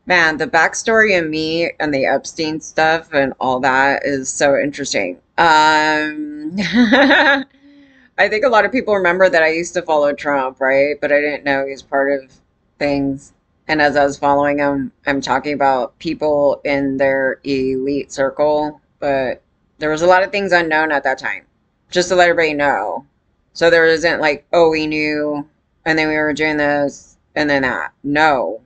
Man, the backstory of me and the Epstein stuff and all that is so interesting. I think a lot of people remember that I used to follow Trump, right? But I didn't know he was part of things. And as I was following him, I'm talking about people in their elite circle. But there was a lot of things unknown at that time, just to let everybody know. So there isn't like, oh, we knew, and then we were doing this, and then that. No.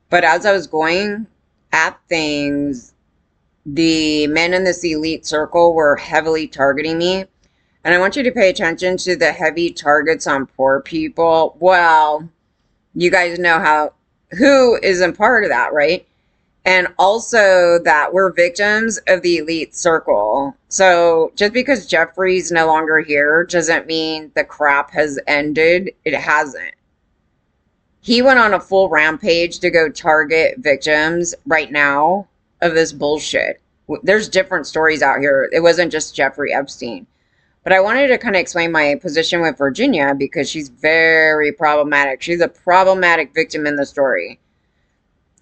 But as I was going at things, the men in this elite circle were heavily targeting me. And I want you to pay attention to the heavy targets on poor people. Well, you guys know who isn't part of that, right? And also that we're victims of the elite circle. So just because Jeffrey's no longer here doesn't mean the crap has ended. It hasn't. He went on a full rampage to go target victims right now of this bullshit. There's different stories out here. It wasn't just Jeffrey Epstein. But I wanted to kind of explain my position with Virginia because she's very problematic. She's a problematic victim in the story.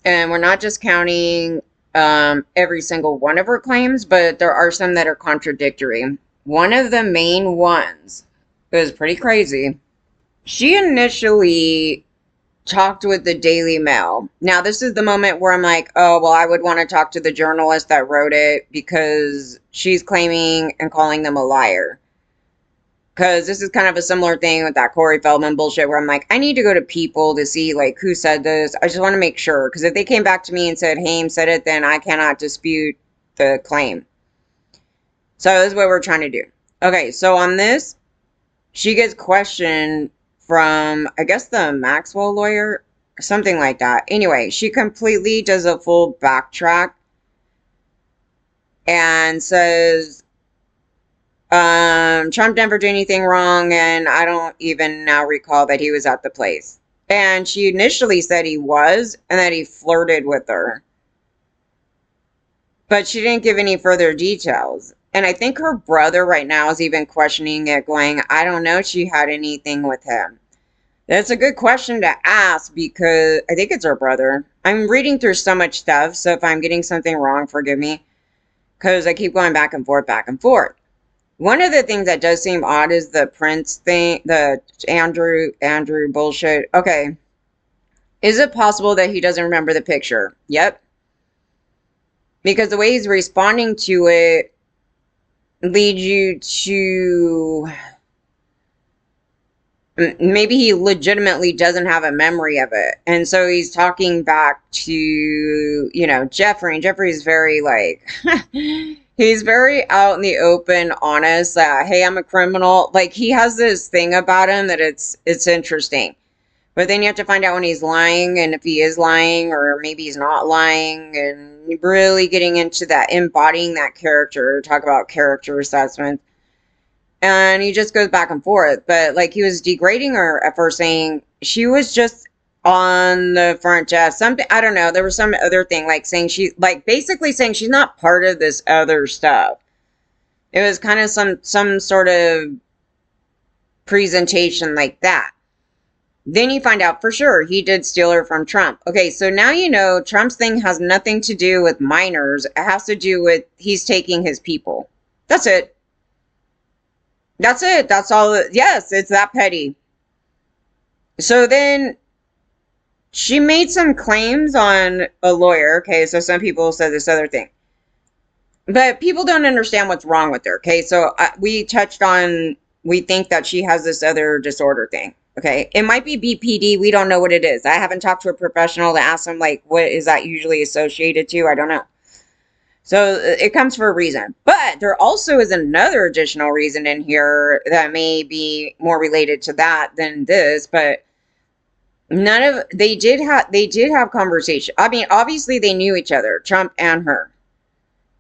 And we're not just counting every single one of her claims, but there are some that are contradictory. One of the main ones was pretty crazy. She initially talked with the Daily Mail. Now, this is the moment where I'm like, oh, well, I would want to talk to the journalist that wrote it because she's claiming and calling them a liar. Because this is kind of a similar thing with that Corey Feldman bullshit where I'm like, I need to go to people to see like who said this. I just want to make sure. Because if they came back to me and said, Haim said it, then I cannot dispute the claim. So this is what we're trying to do. Okay, so on this, she gets questioned from, I guess, the Maxwell lawyer, or something like that. Anyway, she completely does a full backtrack and says, Trump never did anything wrong, and I don't even now recall that he was at the place. And she initially said he was, and that he flirted with her. But she didn't give any further details. And I think her brother right now is even questioning it, going, I don't know if she had anything with him. That's a good question to ask because I think it's her brother. I'm reading through so much stuff, so if I'm getting something wrong, forgive me. Because I keep going back and forth, back and forth. One of the things that does seem odd is the Prince thing, the Andrew bullshit. Okay. Is it possible that he doesn't remember the picture? Yep. Because the way he's responding to it leads you to maybe he legitimately doesn't have a memory of it. And so he's talking back to, Jeffrey. And Jeffrey's very like, he's very out in the open, honest, that, hey, I'm a criminal. Like he has this thing about him that it's interesting. But then you have to find out when he's lying and if he is lying or maybe he's not lying and really getting into that, embodying that character, talk about character assessment. And he just goes back and forth. But like he was degrading her at first, saying she was just on the front desk. Something, I don't know. There was some other thing like saying basically saying she's not part of this other stuff. It was kind of some sort of presentation like that. Then you find out for sure he did steal her from Trump. Okay, so now you know Trump's thing has nothing to do with minors. It has to do with he's taking his people. That's it. That's it. That's all. Yes, it's that petty. So then she made some claims on a lawyer. Okay, so some people said this other thing. But people don't understand what's wrong with her. Okay, so we touched on, we think that she has this other disorder thing. Okay, it might be BPD. We don't know what it is. I haven't talked to a professional to ask them, like, what is that usually associated to? I don't know. So it comes for a reason. But there also is another additional reason in here that may be more related to that than this. But they did have conversation. I mean, obviously they knew each other, Trump and her.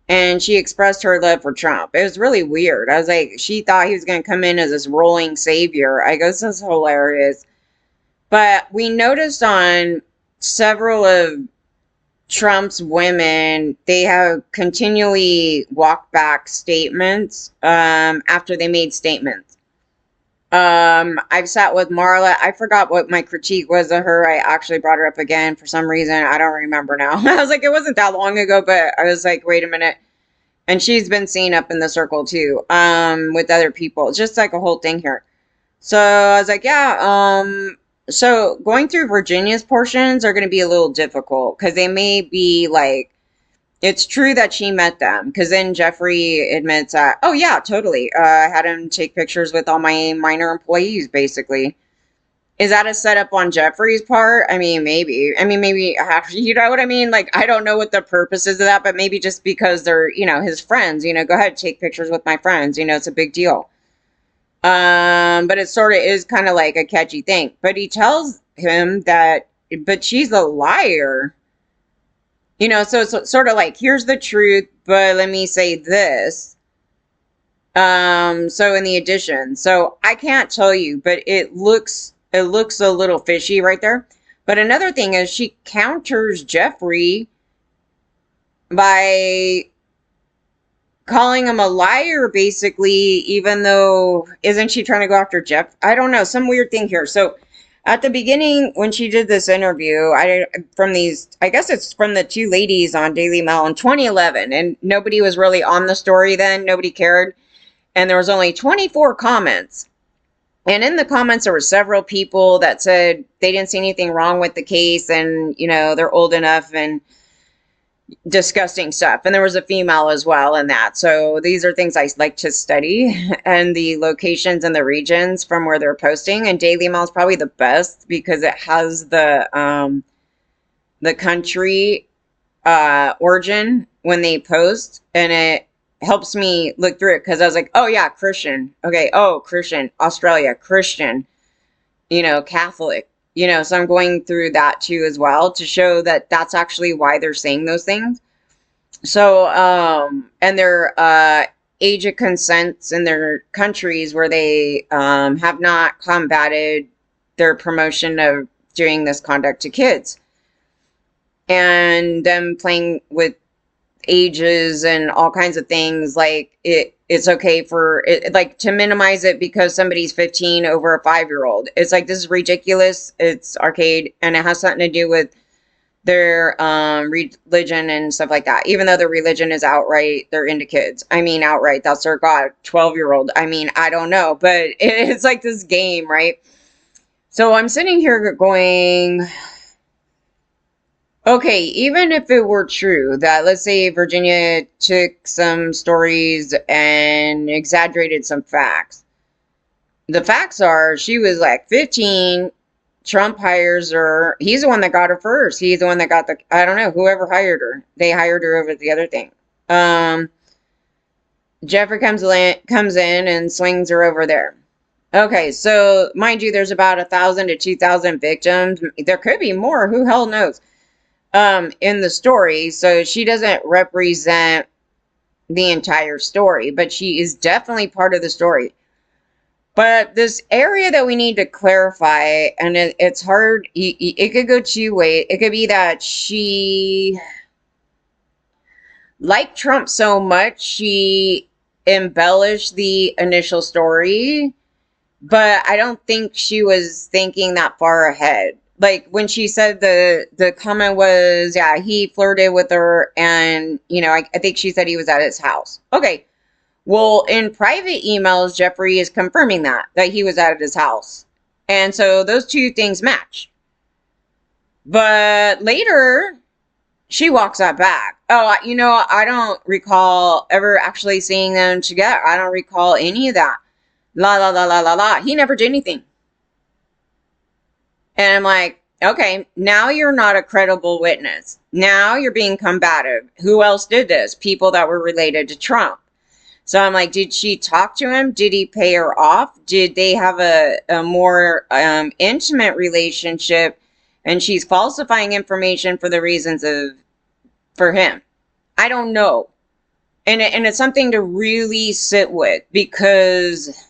And she expressed her love for Trump. It was really weird. I was like, she thought he was going to come in as this rolling savior. I guess that's hilarious. But we noticed on several of Trump's women, they have continually walked back statements after they made statements. I've sat with Marla. I forgot what my critique was of her. I actually brought her up again for some reason. I don't remember now. I was like, it wasn't that long ago, but I was like, wait a minute. And she's been seen up in the circle too, with other people. It's just like a whole thing here. So I was like, yeah, so going through Virginia's portions are going to be a little difficult because they may be like, it's true that she met them because then Jeffrey admits that, oh yeah, totally. I had him take pictures with all my minor employees, basically. Is that a setup on Jeffrey's part? I mean, maybe. I mean, maybe, you know what I mean? Like, I don't know what the purpose is of that, but maybe just because they're, his friends, go ahead, take pictures with my friends. It's a big deal. But it sort of is kind of like a catchy thing. But he tells him that, but she's a liar. So it's sort of like, here's the truth, but let me say this. So in the addition, so I can't tell you, but it looks a little fishy right there. But another thing is she counters Jeffrey by calling him a liar, basically, even though, isn't she trying to go after Jeff? I don't know, some weird thing here. So at the beginning, when she did this interview, I guess it's from the two ladies on Daily Mail in 2011, and nobody was really on the story then, nobody cared, and there was only 24 comments. And in the comments, there were several people that said they didn't see anything wrong with the case, and, they're old enough, and disgusting stuff. And there was a female as well in that. So these are things I like to study, and the locations and the regions from where they're posting. And Daily Mail is probably the best because it has the country origin when they post, and it helps me look through it because I was like, oh yeah, Christian. Okay, oh, Christian, Australia, Christian, Catholic. So I'm going through that too as well to show that that's actually why they're saying those things. So, and their age of consents in their countries where they have not combated their promotion of doing this conduct to kids. And them playing with ages and all kinds of things, like it's okay for it, like, to minimize it because somebody's 15 over a 5-year-old. It's like, this is ridiculous. It's arcade, and it has something to do with their religion and stuff like that. Even though their religion is outright, they're into kids. I mean, outright, that's their god. 12-year-old. I mean, I don't know, but it's like this game, right? So I'm sitting here going, okay, even if it were true that, let's say, Virginia took some stories and exaggerated some facts. The facts are she was like 15. Trump hires her. He's the one that got her first. He's the one that got I don't know, whoever hired her. They hired her over the other thing. Jeffrey comes in and swings her over there. Okay, so mind you, there's about 1,000 to 2,000 victims. There could be more. Who hell knows? In the story, so she doesn't represent the entire story, but she is definitely part of the story. But this area that we need to clarify, and it's hard, it could go two ways. It could be that she liked Trump so much, she embellished the initial story, but I don't think she was thinking that far ahead. Like, when she said the comment was, yeah, he flirted with her, and, I think she said he was at his house. Okay. Well, in private emails, Jeffrey is confirming that he was at his house. And so those two things match. But later, she walks that back. Oh, I don't recall ever actually seeing them together. I don't recall any of that. La, la, la, la, la, la. He never did anything. And I'm like, okay, now you're not a credible witness. Now you're being combative. Who else did this? People that were related to Trump. So I'm like, did she talk to him? Did he pay her off? Did they have a more intimate relationship? And she's falsifying information for the reasons for him. I don't know. And it's something to really sit with, because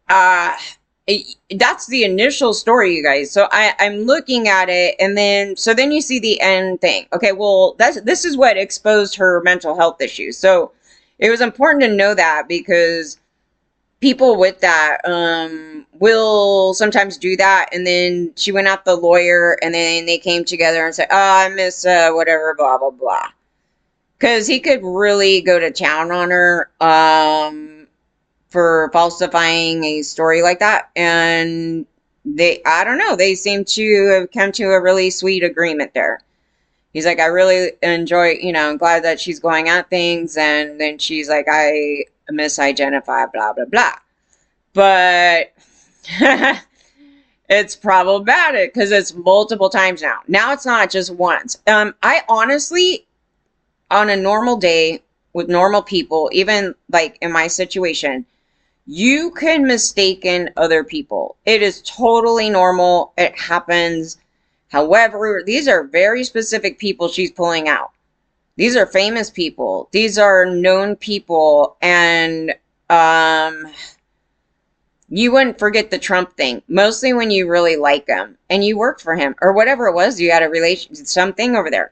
that's the initial story, you guys. So I'm looking at it, and then you see the end thing. Okay, well, this is what exposed her mental health issues. So it was important to know that, because people with that will sometimes do that, and then she went out the lawyer, and then they came together and said, "Oh, I miss whatever, blah blah blah," because he could really go to town on her for falsifying a story like that, and I don't know, they seem to have come to a really sweet agreement there. He's like, I really enjoy, I'm glad that she's going at things, and then she's like, I misidentify, blah blah blah. But it's problematic because it's multiple times now. Now it's not just once. I honestly, on a normal day with normal people, even like in my situation, you can mistaken other people. It is totally normal. It happens. However, these are very specific people she's pulling out. These are famous people. These are known people. And you wouldn't forget the Trump thing. Mostly when you really like him and you worked for him or whatever it was. You had a relation, something over there.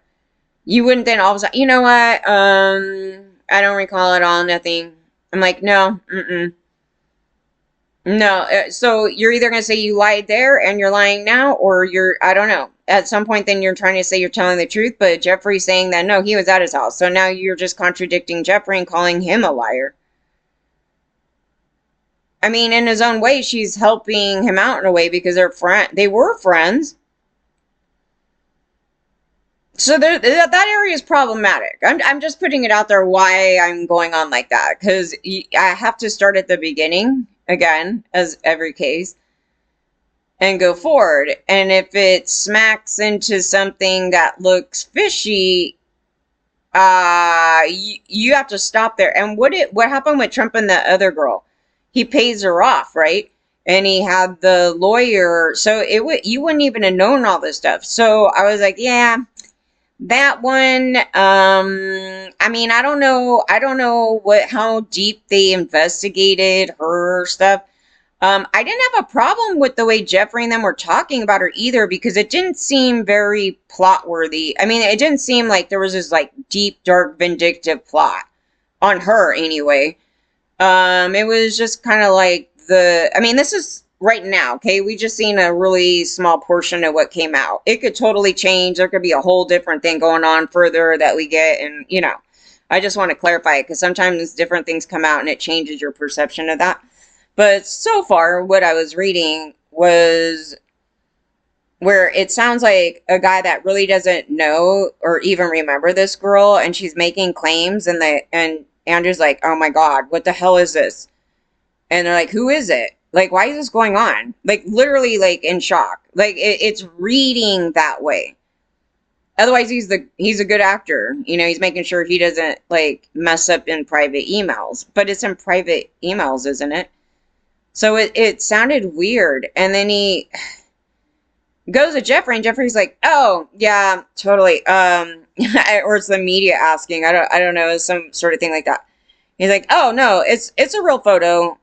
You wouldn't then all of a sudden, you know what? I don't recall at all. Nothing. I'm like, no, no. So you're either going to say you lied there and you're lying now, or I don't know. At some point, then you're trying to say you're telling the truth, but Jeffrey's saying that no, he was at his house. So now you're just contradicting Jeffrey and calling him a liar. I mean, in his own way, she's helping him out in a way because they were friends. So that area is problematic. I'm just putting it out there why I'm going on like that, because I have to start at the beginning again, as every case, and go forward. And if it smacks into something that looks fishy, you have to stop there. And what happened with Trump and the other girl? He pays her off, right? And he had the lawyer, so you wouldn't even have known all this stuff. So I was like, yeah. That one, I mean, I don't know how deep they investigated her stuff. I didn't have a problem with the way Jeffrey and them were talking about her either, because it didn't seem very plot worthy. I mean, it didn't seem like there was this like deep, dark, vindictive plot on her anyway. It was just kind of like I mean, this is right now, okay? We just seen a really small portion of what came out. It could totally change. There could be a whole different thing going on further that we get. And, I just want to clarify it because sometimes different things come out and it changes your perception of that. But so far, what I was reading was where it sounds like a guy that really doesn't know or even remember this girl, and she's making claims, and Andrew's like, oh my God, what the hell is this? And they're like, who is it? Like, why is this going on? Like, literally, like, in shock. Like, it's reading that way. Otherwise, he's a good actor. He's making sure he doesn't, like, mess up in private emails. But it's in private emails, isn't it? So it sounded weird. And then he goes to Jeffrey, and Jeffrey's like, oh, yeah, totally. Or it's the media asking. I don't know. It's some sort of thing like that. He's like, oh, no, it's a real photo.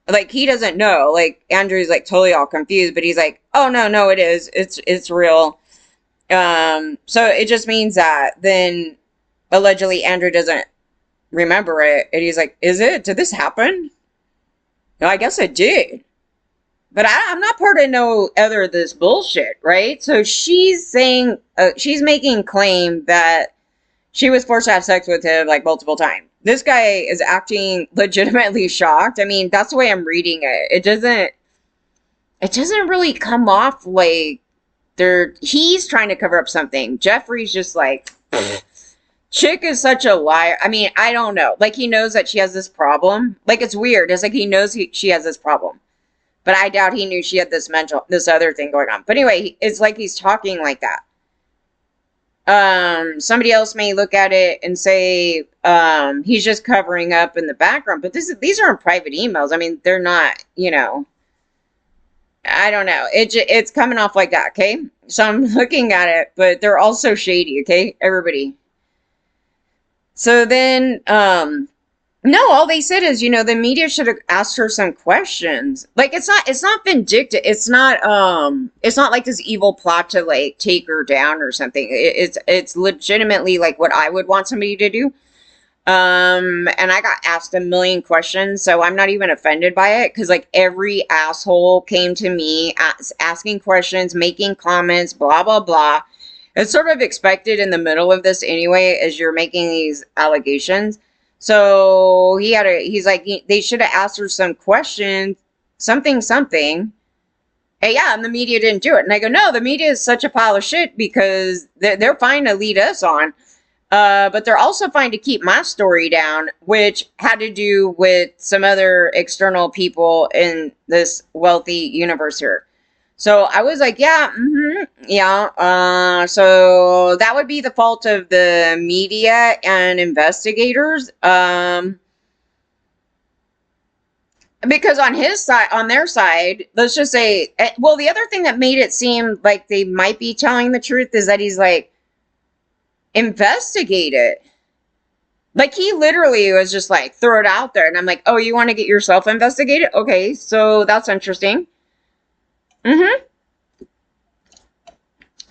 Like, he doesn't know. Like, Andrew's like totally all confused, but he's like, oh no, it is. It's real. So it just means that then allegedly Andrew doesn't remember it. And he's like, did this happen? No, I guess it did. But I'm not part of no other of this bullshit, right? So she's saying, she's making claim that she was forced to have sex with him like multiple times. This guy is acting legitimately shocked. I mean, that's the way I'm reading it. It doesn't really come off like he's trying to cover up something. Jeffrey's just like, chick is such a liar. I mean, I don't know. Like, he knows that she has this problem. Like, it's weird. It's like he knows she has this problem. But I doubt he knew she had this other thing going on. But anyway, it's like he's talking like that. Somebody else may look at it and say he's just covering up in the background, but these aren't private emails. I mean, they're not, I don't know. It's coming off like that, okay? So I'm looking at it, but they're also shady, okay? Everybody. So then, no, all they said is, the media should have asked her some questions. Like, it's not vindictive. It's not like this evil plot to like take her down or something. It's legitimately like what I would want somebody to do. And I got asked a million questions, so I'm not even offended by it because like every asshole came to me asking questions, making comments, blah blah blah. It's sort of expected in the middle of this anyway, as you're making these allegations. So he's like, they should have asked her some questions, something. And yeah, and the media didn't do it. And I go, no, the media is such a pile of shit because they're fine to lead us on. But they're also fine to keep my story down, which had to do with some other external people in this wealthy universe here. So I was like, yeah, yeah. So that would be the fault of the media and investigators. Because on his side, on their side, let's just say, well, the other thing that made it seem like they might be telling the truth is that he's like, investigate it. Like he literally was just like, throw it out there. And I'm like, oh, you want to get yourself investigated? Okay, so that's interesting. Mm-hmm.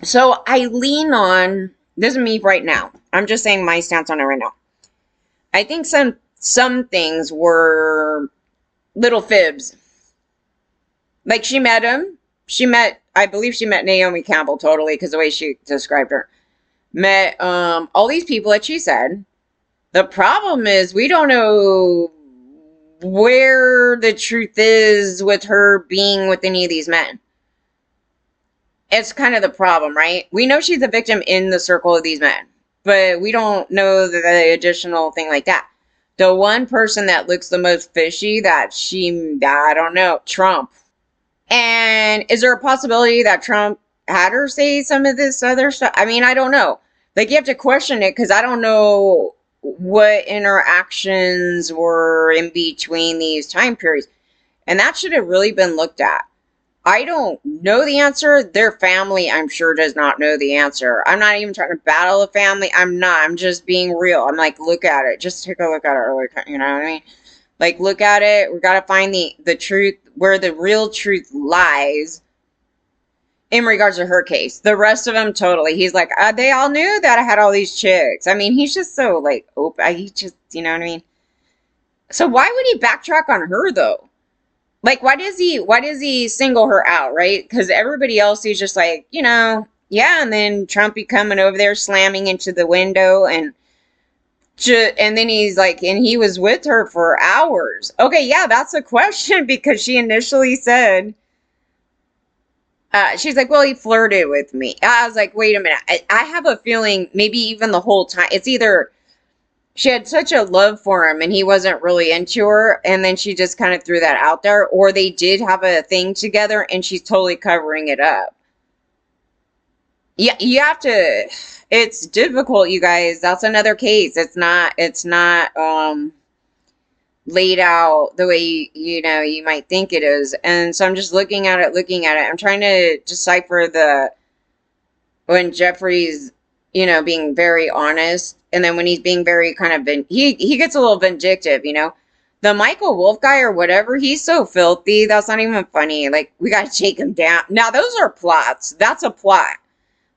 So I lean on, this is me right now. I'm just saying my stance on it right now. I think some things were little fibs. Like she met him. I believe she met Naomi Campbell totally because the way she described her. Met all these people that she said. The problem is we don't know where the truth is with her being with any of these men. It's kind of the problem, right? We know she's a victim in the circle of these men, but we don't know the additional thing like that. The one person that looks the most fishy I don't know, Trump. And is there a possibility that Trump had her say some of this other stuff? I mean, I don't know. Like, you have to question it because I don't know what interactions were in between these time periods. And that should have really been looked at. I don't know the answer. Their family, I'm sure, does not know the answer. I'm not even trying to battle a family. I'm not. I'm just being real. I'm like, look at it. Just take a look at it. You know what I mean? Like, look at it. We got to find the truth, where the real truth lies in regards to her case. The rest of them, totally. He's like, they all knew that I had all these chicks. I mean, he's just so, like, open. He just, you know what I mean? So why would he backtrack on her, though? Like, why does he single her out, right? Because everybody else, he's just like, yeah, and then Trump be coming over there slamming into the window and then he's like, and he was with her for hours. Okay, yeah, that's a question because she initially said, she's like, well, he flirted with me. I was like, wait a minute. I have a feeling maybe even the whole time, it's either she had such a love for him and he wasn't really into her, and then she just kind of threw that out there, or they did have a thing together and she's totally covering it up. Yeah, you have to, it's difficult, you guys. That's another case. It's not laid out the way you might think it is. And so I'm just looking at it. I'm trying to decipher when Jeffrey's, being very honest, and then when he's being very kind of, he gets a little vindictive. The Michael Wolf guy or whatever, he's so filthy. That's not even funny. Like, we got to take him down. Now, those are plots. That's a plot.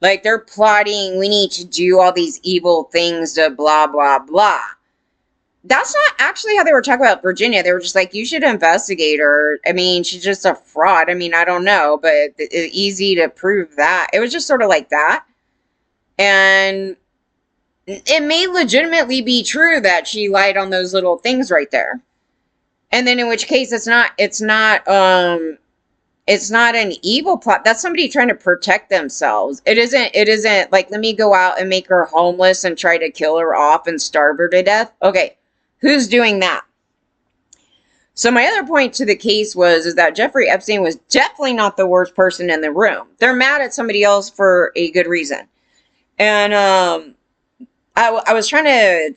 Like, they're plotting, we need to do all these evil things to blah, blah, blah. That's not actually how they were talking about Virginia. They were just like, you should investigate her. I mean, she's just a fraud. I mean, I don't know, but it's easy to prove that. It was just sort of like that. And it may legitimately be true that she lied on those little things right there. And then in which case it's not an evil plot. That's somebody trying to protect themselves. It isn't like, let me go out and make her homeless and try to kill her off and starve her to death. Okay, who's doing that? So my other point to the case is that Jeffrey Epstein was definitely not the worst person in the room. They're mad at somebody else for a good reason. And I was trying to,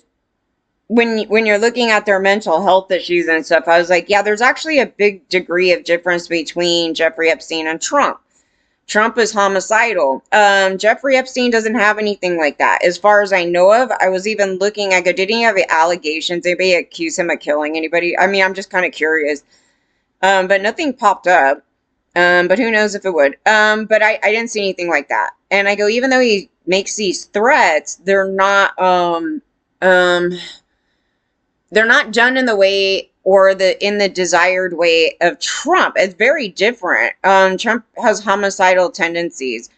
when you're looking at their mental health issues and stuff, I was like, yeah, there's actually a big degree of difference between Jeffrey Epstein and Trump. Trump is homicidal. Jeffrey Epstein doesn't have anything like that. As far as I know of, I was even looking, I go, did he have allegations? Anybody accuse him of killing anybody? I mean, I'm just kind of curious. But nothing popped up. But who knows if it would. But I didn't see anything like that. And I go, even though he makes these threats, they're not, they're not done in the way or in the desired way of Trump. It's very different. Trump has homicidal tendencies.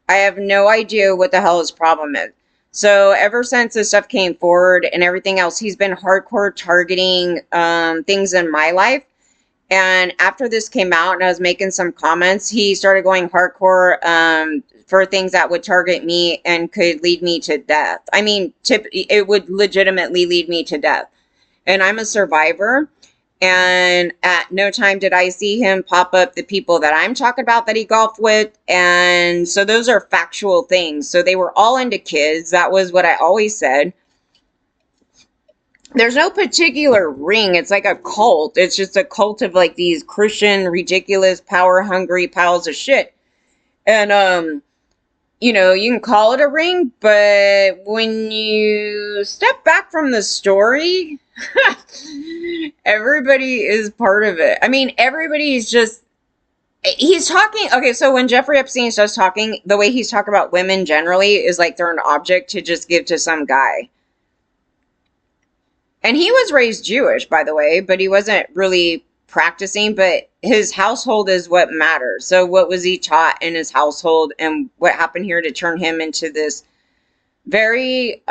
I have no idea what the hell his problem is. So ever since this stuff came forward and everything else, he's been hardcore targeting things in my life. And after this came out and I was making some comments, he started going hardcore for things that would target me and could lead me to death. I mean, it would legitimately lead me to death. And I'm a survivor. And at no time did I see him pop up the people that I'm talking about that he golfed with. And so those are factual things. So they were all into kids. That was what I always said. There's no particular ring. It's like a cult. It's just a cult of like these Christian, ridiculous, power hungry piles of shit. And, you know, you can call it a ring, but when you step back from the story, everybody is part of it. I mean, everybody is just, he's talking, okay, so when Jeffrey Epstein starts talking, the way he's talking about women generally is like they're an object to just give to some guy. And he was raised Jewish, by the way, but he wasn't really practicing, but his household is what matters. So what was he taught in his household and what happened here to turn him into this very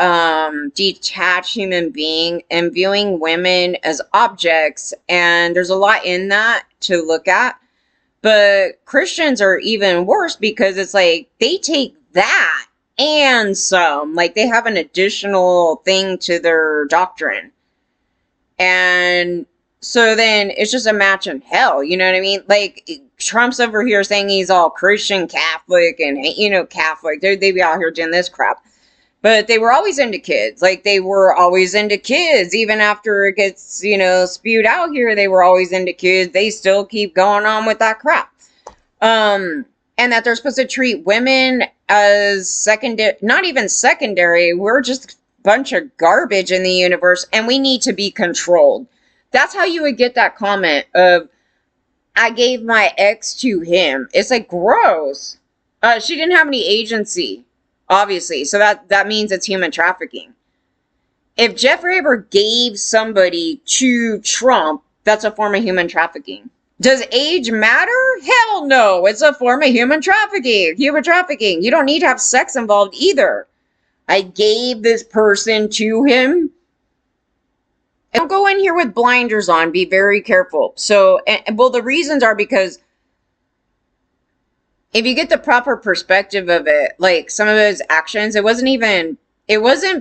detached human being and viewing women as objects? And there's a lot in that to look at. But Christians are even worse because it's like they take that and some, like they have an additional thing to their doctrine. And so then it's just a match in hell, you know what I mean? Like Trump's over here saying he's all Christian Catholic and, you know, Catholic. They be out here doing this crap. But they were always into kids. Like they were always into kids. Even after it gets, you know, spewed out here, they were always into kids. They still keep going on with that crap. And that they're supposed to treat women as secondary, not even secondary. We're just bunch of garbage in the universe and we need to be controlled. That's how you would get that comment of, I gave my ex to him. It's like gross. She didn't have any agency, obviously. So that means it's human trafficking. If Jeffrey ever gave somebody to Trump, that's a form of human trafficking. Does age matter? Hell no. It's a form of human trafficking. Human trafficking. You don't need to have sex involved either. I gave this person to him. Don't go in here with blinders on. Be very careful. So, well, the reasons are because if you get the proper perspective of it, like some of his actions, it wasn't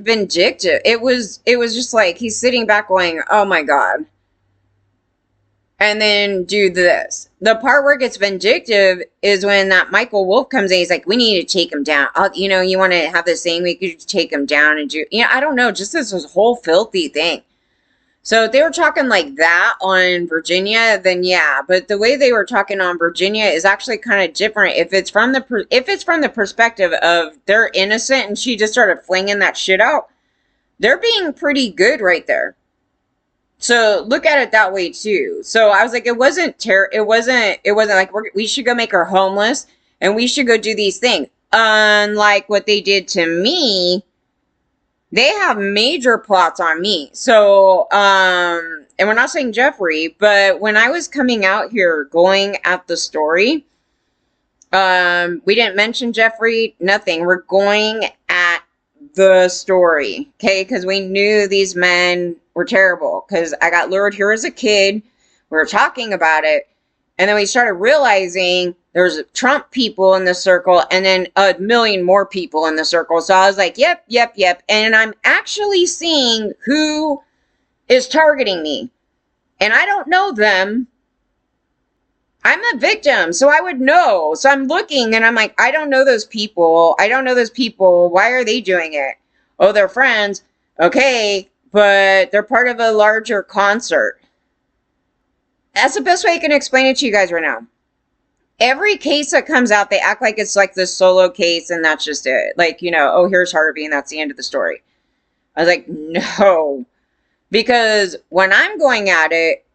vindictive. It was just like he's sitting back going, oh my God. And then do this. The part where it gets vindictive is when that Michael Wolff comes in. He's like, we need to take him down. You know, you want to have this thing, we could take him down and do, you know, I don't know, just this whole filthy thing. So if they were talking like that on Virginia, then yeah. But the way they were talking on Virginia is actually kind of different. If it's from the perspective of they're innocent and she just started flinging that shit out, they're being pretty good right there. So look at it that way too. So I was like, it wasn't like we should go make her homeless and we should go do these things. Unlike what they did to me, they have major plots on me. So, and we're not saying Jeffrey, but when I was coming out here going at the story, we didn't mention Jeffrey, nothing. We're going at the story, okay? Because we knew these men were terrible. Because I got lured here as a kid. We were talking about it. And then we started realizing there's Trump people in the circle and then a million more people in the circle. So I was like, yep. And I'm actually seeing who is targeting me. And I don't know them. I'm a victim, so I would know. So I'm looking and I'm like, I don't know those people. Why are they doing it? Oh, they're friends. Okay, but they're part of a larger concert. That's the best way I can explain it to you guys right now. Every case that comes out, they act like it's like this solo case and that's just it. Like, you know, oh, here's Harvey and that's the end of the story. I was like, no. Because when I'm going at it,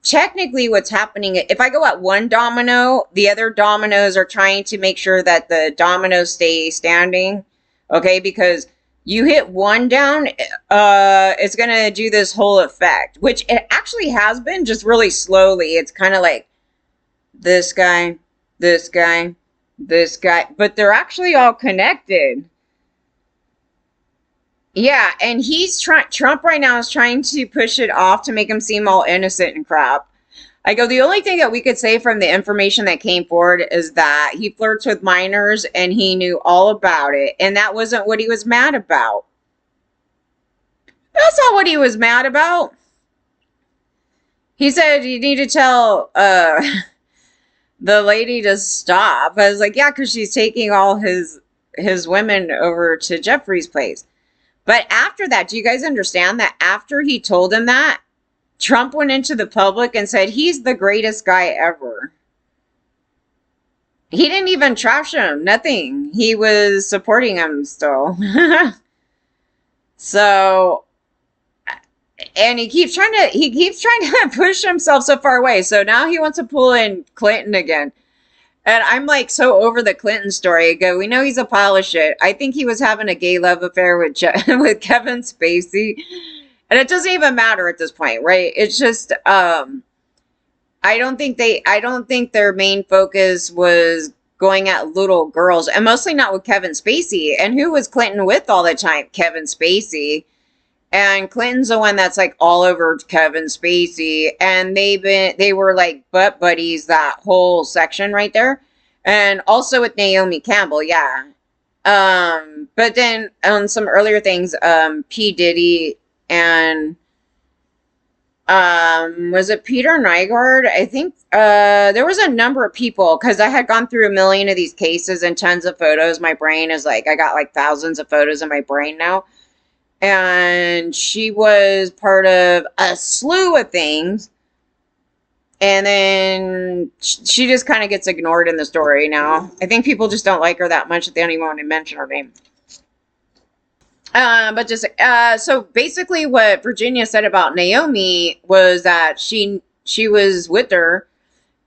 technically what's happening, if I go at one domino, the other dominoes are trying to make sure that the dominoes stay standing. Okay, because You hit one down, it's gonna do this whole effect, which it actually has been, just really slowly. It's kind of like this guy, this guy, this guy, but they're actually all connected. Yeah, and he's trying. Trump right now is trying to push it off to make him seem all innocent and crap. I go, the only thing that we could say from the information that came forward is that he flirts with minors and he knew all about it, and that wasn't what he was mad about. That's not what he was mad about. He said you need to tell the lady to stop. I was like, yeah, because she's taking all his women over to Jeffrey's place. But after that, do you guys understand that after he told him that, Trump went into the public and said he's the greatest guy ever. He didn't even trash him, nothing. He was supporting him still. So, and he keeps trying to push himself so far away. So now he wants to pull in Clinton again. And I'm like so over the Clinton story. I go, we know he's a pile of shit. I think he was having a gay love affair with with Kevin Spacey. And it doesn't even matter at this point, right? It's just I don't think their main focus was going at little girls, and mostly not with Kevin Spacey. And who was Clinton with all the time? Kevin Spacey. And Clinton's the one that's like all over Kevin Spacey, and they were like butt buddies that whole section right there, and also with Naomi Campbell, yeah. But then on some earlier things, P Diddy and was it Peter Nygaard? I think there was a number of people, because I had gone through a million of these cases and tons of photos. My brain is like, I got like thousands of photos in my brain now. And she was part of a slew of things. And then she just kind of gets ignored in the story now. I think people just don't like her that much that they don't even want to mention her name. But just so basically, what Virginia said about Naomi was that she was with her,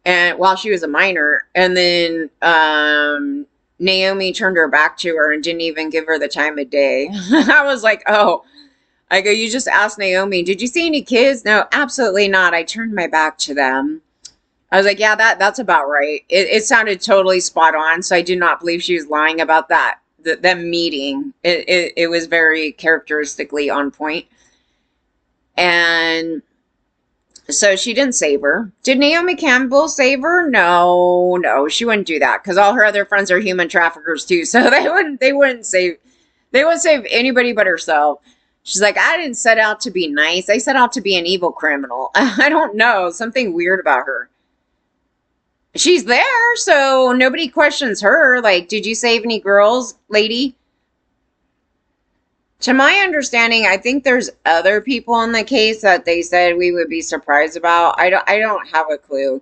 and while she was a minor, and then Naomi turned her back to her and didn't even give her the time of day. I was like, oh, I go, you just asked Naomi, did you see any kids? No, absolutely not. I turned my back to them. I was like, yeah, that's about right. It sounded totally spot on. So I do not believe she was lying about that. Them meeting. It was very characteristically on point. And so she didn't save her. Did Naomi Campbell save her? No, she wouldn't do that, because all her other friends are human traffickers too. So they wouldn't save anybody but herself. She's like, I didn't set out to be nice. I set out to be an evil criminal. I don't know, something weird about her. She's there, so nobody questions her. Like, did you save any girls, lady? To my understanding, I think there's other people in the case that they said we would be surprised about. I don't have a clue.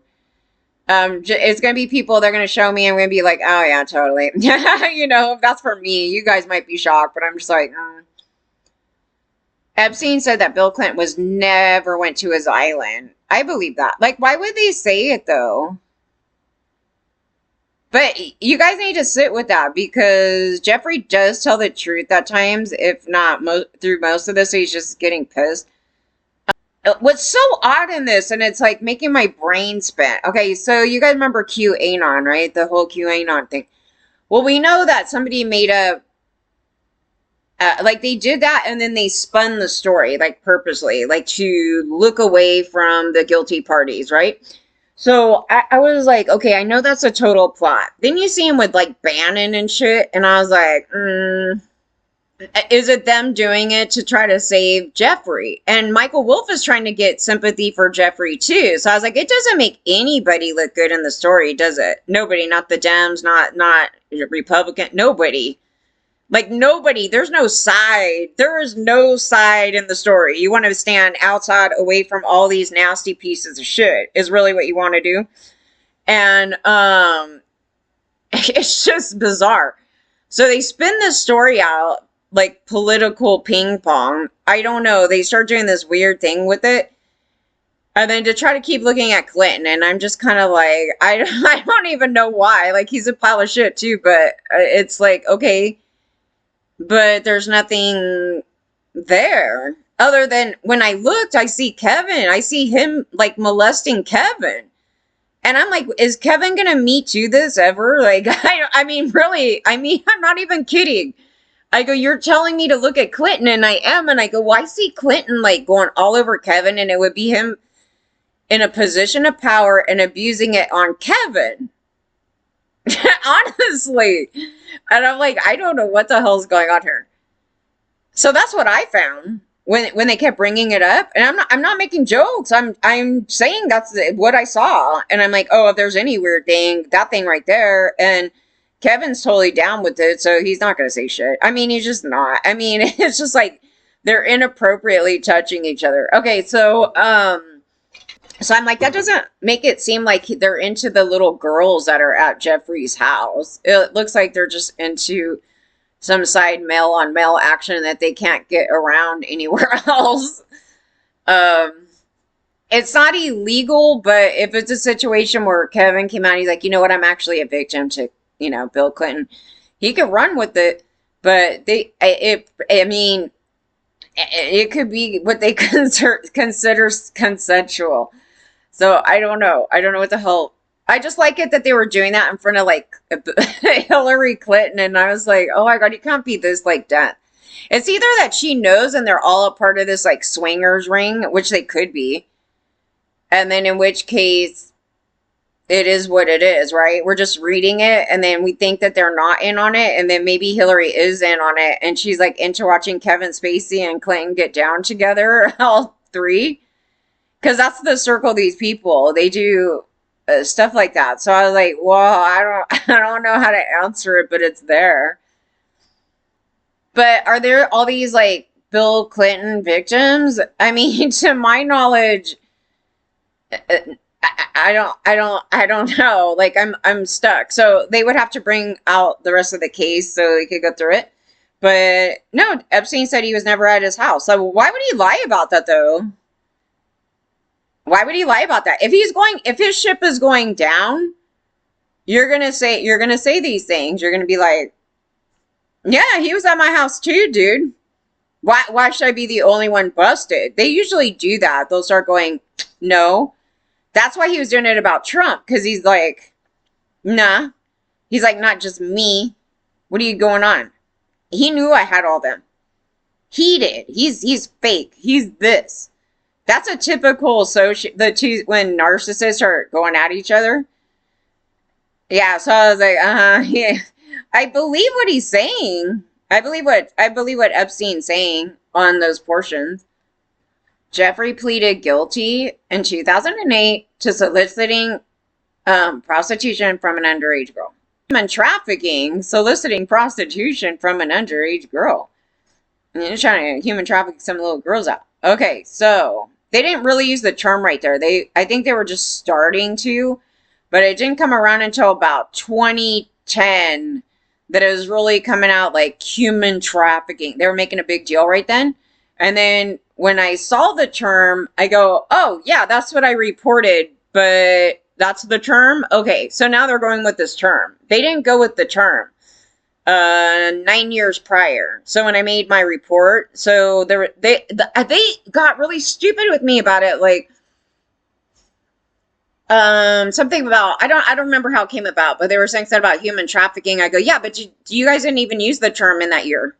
It's gonna be people they're gonna show me, and I'm gonna be like, oh yeah, totally. You know, that's for me. You guys might be shocked, but I'm just like, Epstein said that Bill Clinton never went to his island. I believe that. Like, why would they say it though? But you guys need to sit with that, because Jeffrey does tell the truth at times, if not through most of this. So he's just getting pissed. What's so odd in this, and it's like making my brain spin. Okay, so you guys remember QAnon, right? The whole QAnon thing. Well, we know that somebody made a, like they did that, and then they spun the story, like purposely, like to look away from the guilty parties, right? So I was like, okay, I know that's a total plot. Then you see him with like Bannon and shit, and I was like, is it them doing it to try to save Jeffrey? And Michael Wolff is trying to get sympathy for Jeffrey too. So I was like, it doesn't make anybody look good in the story, does it? Nobody, not the Dems, not Republican, nobody. Like, nobody, there's no side. There is no side in the story. You want to stand outside, away from all these nasty pieces of shit, is really what you want to do. And it's just bizarre. So they spin this story out like political ping pong. I don't know. They start doing this weird thing with it. And then to try to keep looking at Clinton, and I'm just kind of like, I don't even know why. Like, he's a pile of shit too, but it's like, okay. but there's nothing there other than when I looked, I see Kevin. I see him like molesting Kevin. And I'm like, is Kevin gonna me too this ever? Like, I mean, really, I mean, I'm not even kidding. I go, you're telling me to look at Clinton, and I am. And I go, well, I see Clinton like going all over Kevin, and it would be him in a position of power and abusing it on Kevin. Honestly. And I'm like, I don't know what the hell's going on here. So that's what I found when they kept bringing it up, and I'm not making jokes. I'm saying that's what I saw, and I'm like, oh, if there's any weird thing, that thing right there, and Kevin's totally down with it, so he's not gonna say shit. I mean, he's just not. I mean, it's just like they're inappropriately touching each other. Okay, so I'm like, that doesn't make it seem like they're into the little girls that are at Jeffrey's house. It looks like they're just into some side male on male action that they can't get around anywhere else. Um, it's not illegal, but if it's a situation where Kevin came out, he's like, you know what, I'm actually a victim to, Bill Clinton. He could run with it, but I mean, it could be what they consider consensual. So I don't know. I don't know what the hell. I just like it that they were doing that in front of like Hillary Clinton, and I was like, oh my god, you can't be this like that. It's either that she knows and they're all a part of this like swingers ring, which they could be, and then in which case it is what it is, right? We're just reading it, and then we think that they're not in on it, and then maybe Hillary is in on it, and she's like into watching Kevin Spacey and Clinton get down together, all three. Because that's the circle of these people. They do stuff like that. So I was like, well, I don't know how to answer it, but it's there. But are there all these like Bill Clinton victims? I mean, to my knowledge, I don't know. Like I'm stuck. So they would have to bring out the rest of the case so we could go through it. But no, Epstein said he was never at his house. So why would he lie about that though? Why would he lie about that? If his ship is going down, you're gonna say these things. You're gonna be like, yeah, he was at my house too, dude. Why should I be the only one busted? They usually do that. They'll start going, no. That's why he was doing it about Trump, because he's like, nah. He's like, not just me. What are you going on? He knew I had all them. He did. He's fake. He's this. That's a typical the two when narcissists are going at each other. Yeah, so I was like, yeah. I believe what he's saying. I believe what Epstein's saying on those portions. Jeffrey pleaded guilty in 2008 to soliciting prostitution from an underage girl. Human trafficking, soliciting prostitution from an underage girl. And you're trying to human traffic some little girls out. Okay, so they didn't really use the term right there. I think they were just starting to, but it didn't come around until about 2010 that it was really coming out like human trafficking. They were making a big deal right then. And then when I saw the term, I go, oh, yeah, that's what I reported, but that's the term? Okay, so now they're going with this term. They didn't go with the term 9 years prior. So when I made my report, so they got really stupid with me about it, like something about, I don't remember how it came about, but they were saying something about human trafficking. I go, yeah, but you guys didn't even use the term in that year.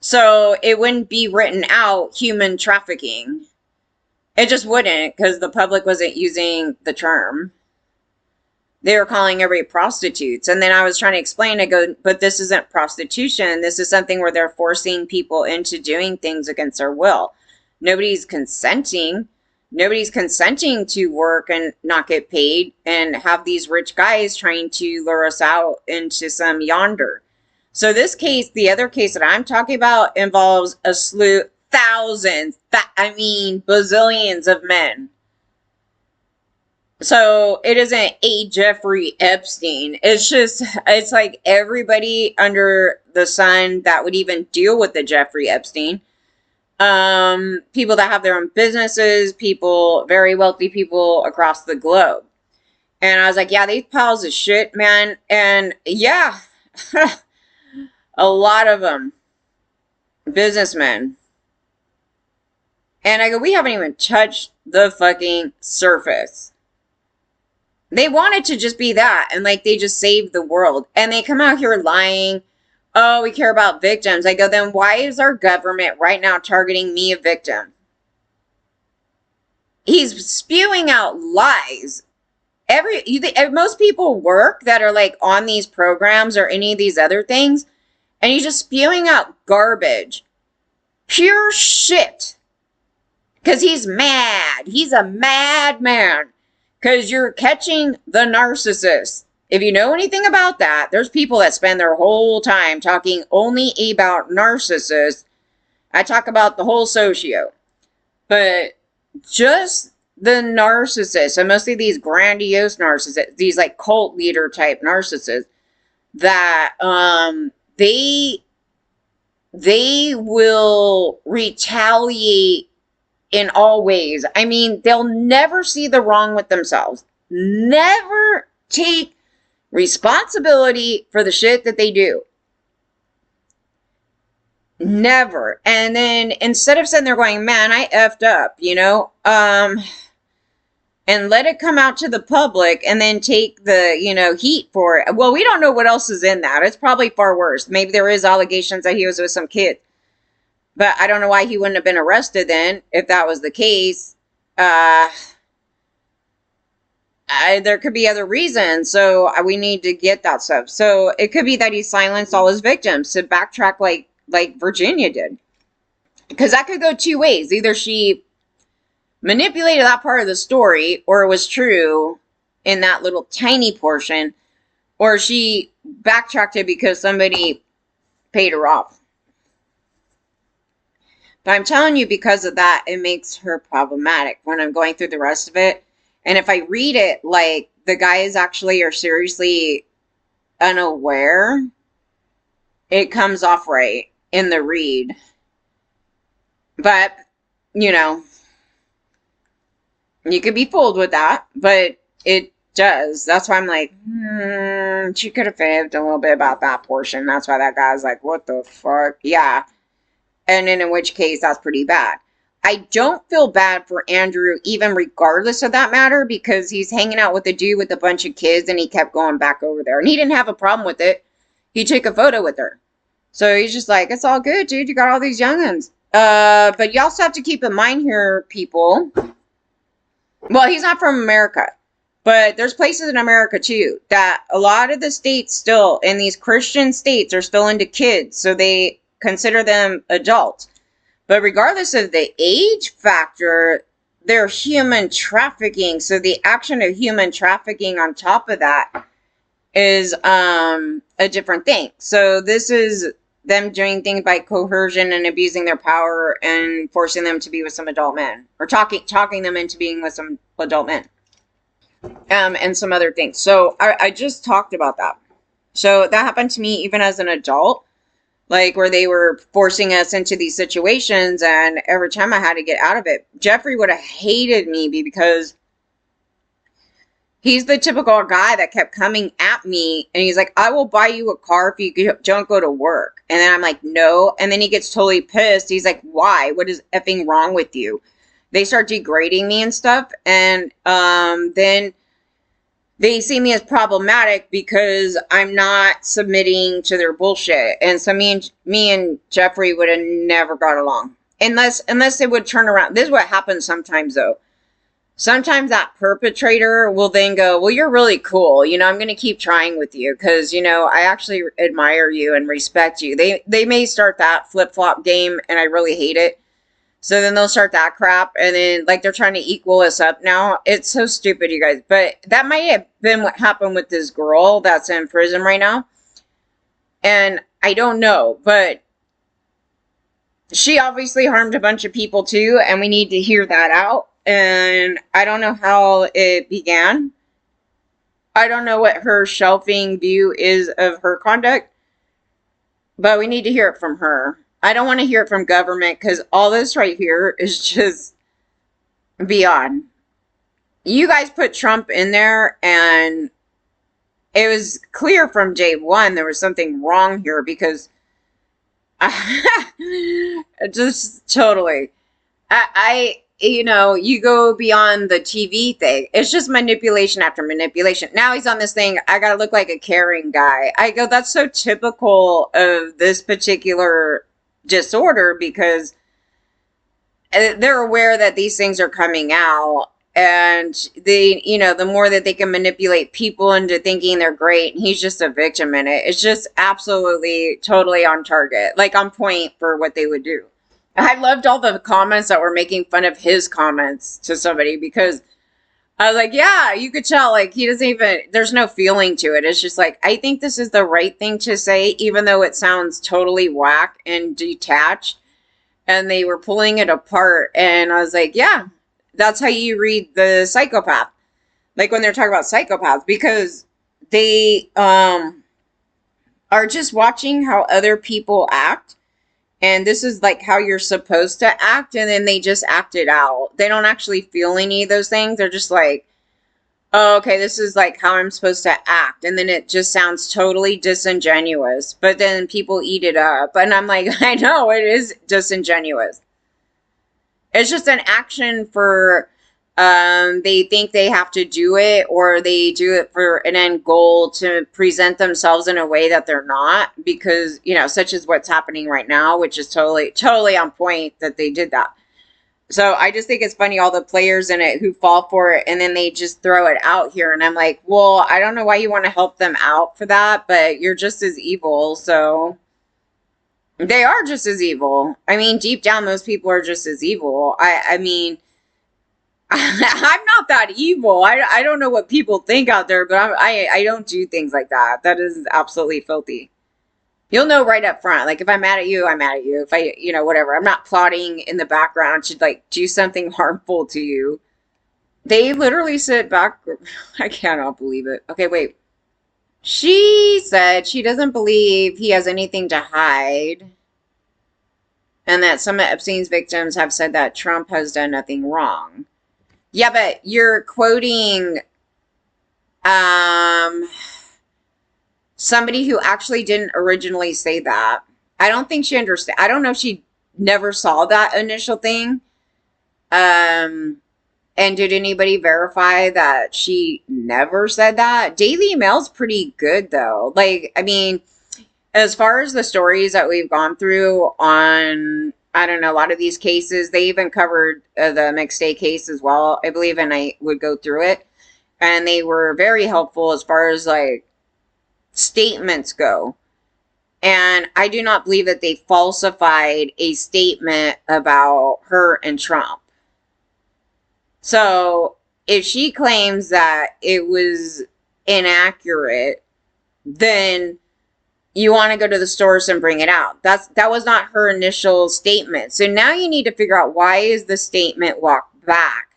So it wouldn't be written out human trafficking. It just wouldn't, because the public wasn't using the term. They were calling everybody prostitutes. And then I was trying to explain, I go, but this isn't prostitution. This is something where they're forcing people into doing things against their will. Nobody's consenting. Nobody's consenting to work and not get paid and have these rich guys trying to lure us out into some yonder. So this case, the other case that I'm talking about, involves a slew, thousands, bazillions of men. So it isn't a Jeffrey Epstein. It's like everybody under the sun that would even deal with the Jeffrey Epstein. People that have their own businesses, people, very wealthy people across the globe. And I was like, yeah, these piles of shit, man. And yeah, A lot of them, businessmen. And I go, we haven't even touched the fucking surface. They want it to just be that, and like they just saved the world. And they come out here lying. Oh, we care about victims. I go, then why is our government right now targeting me, a victim? He's spewing out lies. Most people work that are like on these programs or any of these other things, and he's just spewing out garbage, pure shit, because he's mad. He's a madman. Because you're catching the narcissist. If you know anything about that, there's people that spend their whole time talking only about narcissists. I talk about the whole socio. But just the narcissists, and mostly these grandiose narcissists, these like cult leader type narcissists, that they will retaliate in all ways. I mean, they'll never see the wrong with themselves. Never take responsibility for the shit that they do. Never. And then instead of sitting there going, man, I effed up, and let it come out to the public and then take the, heat for it. Well, we don't know what else is in that. It's probably far worse. Maybe there is allegations that he was with some kid. But I don't know why he wouldn't have been arrested then, if that was the case. There could be other reasons, so we need to get that stuff. So it could be that he silenced all his victims to backtrack like Virginia did. Because that could go two ways. Either she manipulated that part of the story, or it was true in that little tiny portion, or she backtracked it because somebody paid her off. But I'm telling you, because of that, it makes her problematic when I'm going through the rest of it. And if I read it like the guys actually are seriously unaware, it comes off right in the read. But, you could be fooled with that, but it does. That's why I'm like, she could have fibbed a little bit about that portion. That's why that guy's like, what the fuck? Yeah. And then in which case, that's pretty bad. I don't feel bad for Andrew, even regardless of that matter, because he's hanging out with a dude with a bunch of kids and he kept going back over there. And he didn't have a problem with it. He took a photo with her. So he's just like, it's all good, dude. You got all these young'uns. But you also have to keep in mind here, people. Well, he's not from America. But there's places in America, too, that a lot of the states still, in these Christian states, are still into kids. So they consider them adults. But regardless of the age factor, they're human trafficking. So the action of human trafficking on top of that is a different thing. So this is them doing things by coercion and abusing their power and forcing them to be with some adult men, or talking them into being with some adult men, and some other things. So I just talked about that. So that happened to me even as an adult. Like, where they were forcing us into these situations, and every time I had to get out of it. Jeffrey would have hated me because he's the typical guy that kept coming at me, and he's like, I will buy you a car if you don't go to work. And then I'm like, no. And then he gets totally pissed. He's like, why? What is effing wrong with you? They start degrading me and stuff, and then they see me as problematic because I'm not submitting to their bullshit. And so me and Jeffrey would have never got along. Unless they would turn around. This is what happens sometimes, though. Sometimes that perpetrator will then go, well, you're really cool. I'm going to keep trying with you because, I actually admire you and respect you. They may start that flip-flop game, and I really hate it. So then they'll start that crap, and then, like, they're trying to equal us up now. It's so stupid, you guys. But that might have been what happened with this girl that's in prison right now. And I don't know, but she obviously harmed a bunch of people, too, and we need to hear that out. And I don't know how it began. I don't know what her shelving view is of her conduct, but we need to hear it from her. I don't want to hear it from government, because all this right here is just beyond. You guys put Trump in there, and it was clear from day one there was something wrong here, because Just totally. You go beyond the TV thing. It's just manipulation after manipulation. Now he's on this thing. I gotta look like a caring guy. I go, that's so typical of this particular disorder because they're aware that these things are coming out. And the more that they can manipulate people into thinking they're great, and he's just a victim in it. It's just absolutely, totally on target, like on point for what they would do. I loved all the comments that were making fun of his comments to somebody because I was like, yeah, you could tell, like, he doesn't even, there's no feeling to it. It's just like, I think this is the right thing to say, even though it sounds totally whack and detached. And they were pulling it apart. And I was like, yeah, that's how you read the psychopath. Like when they're talking about psychopaths, because they are just watching how other people act. And this is like how you're supposed to act. And then they just act it out. They don't actually feel any of those things. They're just like, oh, okay, this is like how I'm supposed to act. And then it just sounds totally disingenuous. But then people eat it up. And I'm like, I know it is disingenuous. It's just an action for, they think they have to do it, or they do it for an end goal to present themselves in a way that they're not, because, such as what's happening right now, which is totally, totally on point that they did that. So I just think it's funny, all the players in it who fall for it, and then they just throw it out here. And I'm like, well, I don't know why you want to help them out for that, but you're just as evil. So they are just as evil. I mean, deep down, those people are just as evil. I mean, I'm not that evil. I don't know what people think out there, but I don't do things like that. That is absolutely filthy. You'll know right up front. Like, if I'm mad at you, I'm mad at you. If whatever. I'm not plotting in the background to, like, do something harmful to you. They literally sit back. I cannot believe it. Okay, wait. She said she doesn't believe he has anything to hide, and that some of Epstein's victims have said that Trump has done nothing wrong. Yeah, but you're quoting somebody who actually didn't originally say that. I don't think she understand. I don't know if she never saw that initial thing. And did anybody verify that she never said that? Daily Mail's pretty good, though. Like, I mean, as far as the stories that we've gone through on, I don't know, a lot of these cases, they even covered the McStay case as well, I believe, and I would go through it. And they were very helpful as far as, like, statements go. And I do not believe that they falsified a statement about her and Trump. So if she claims that it was inaccurate, then you want to go to the source and bring it out. That was not her initial statement. So now you need to figure out, why is the statement walked back?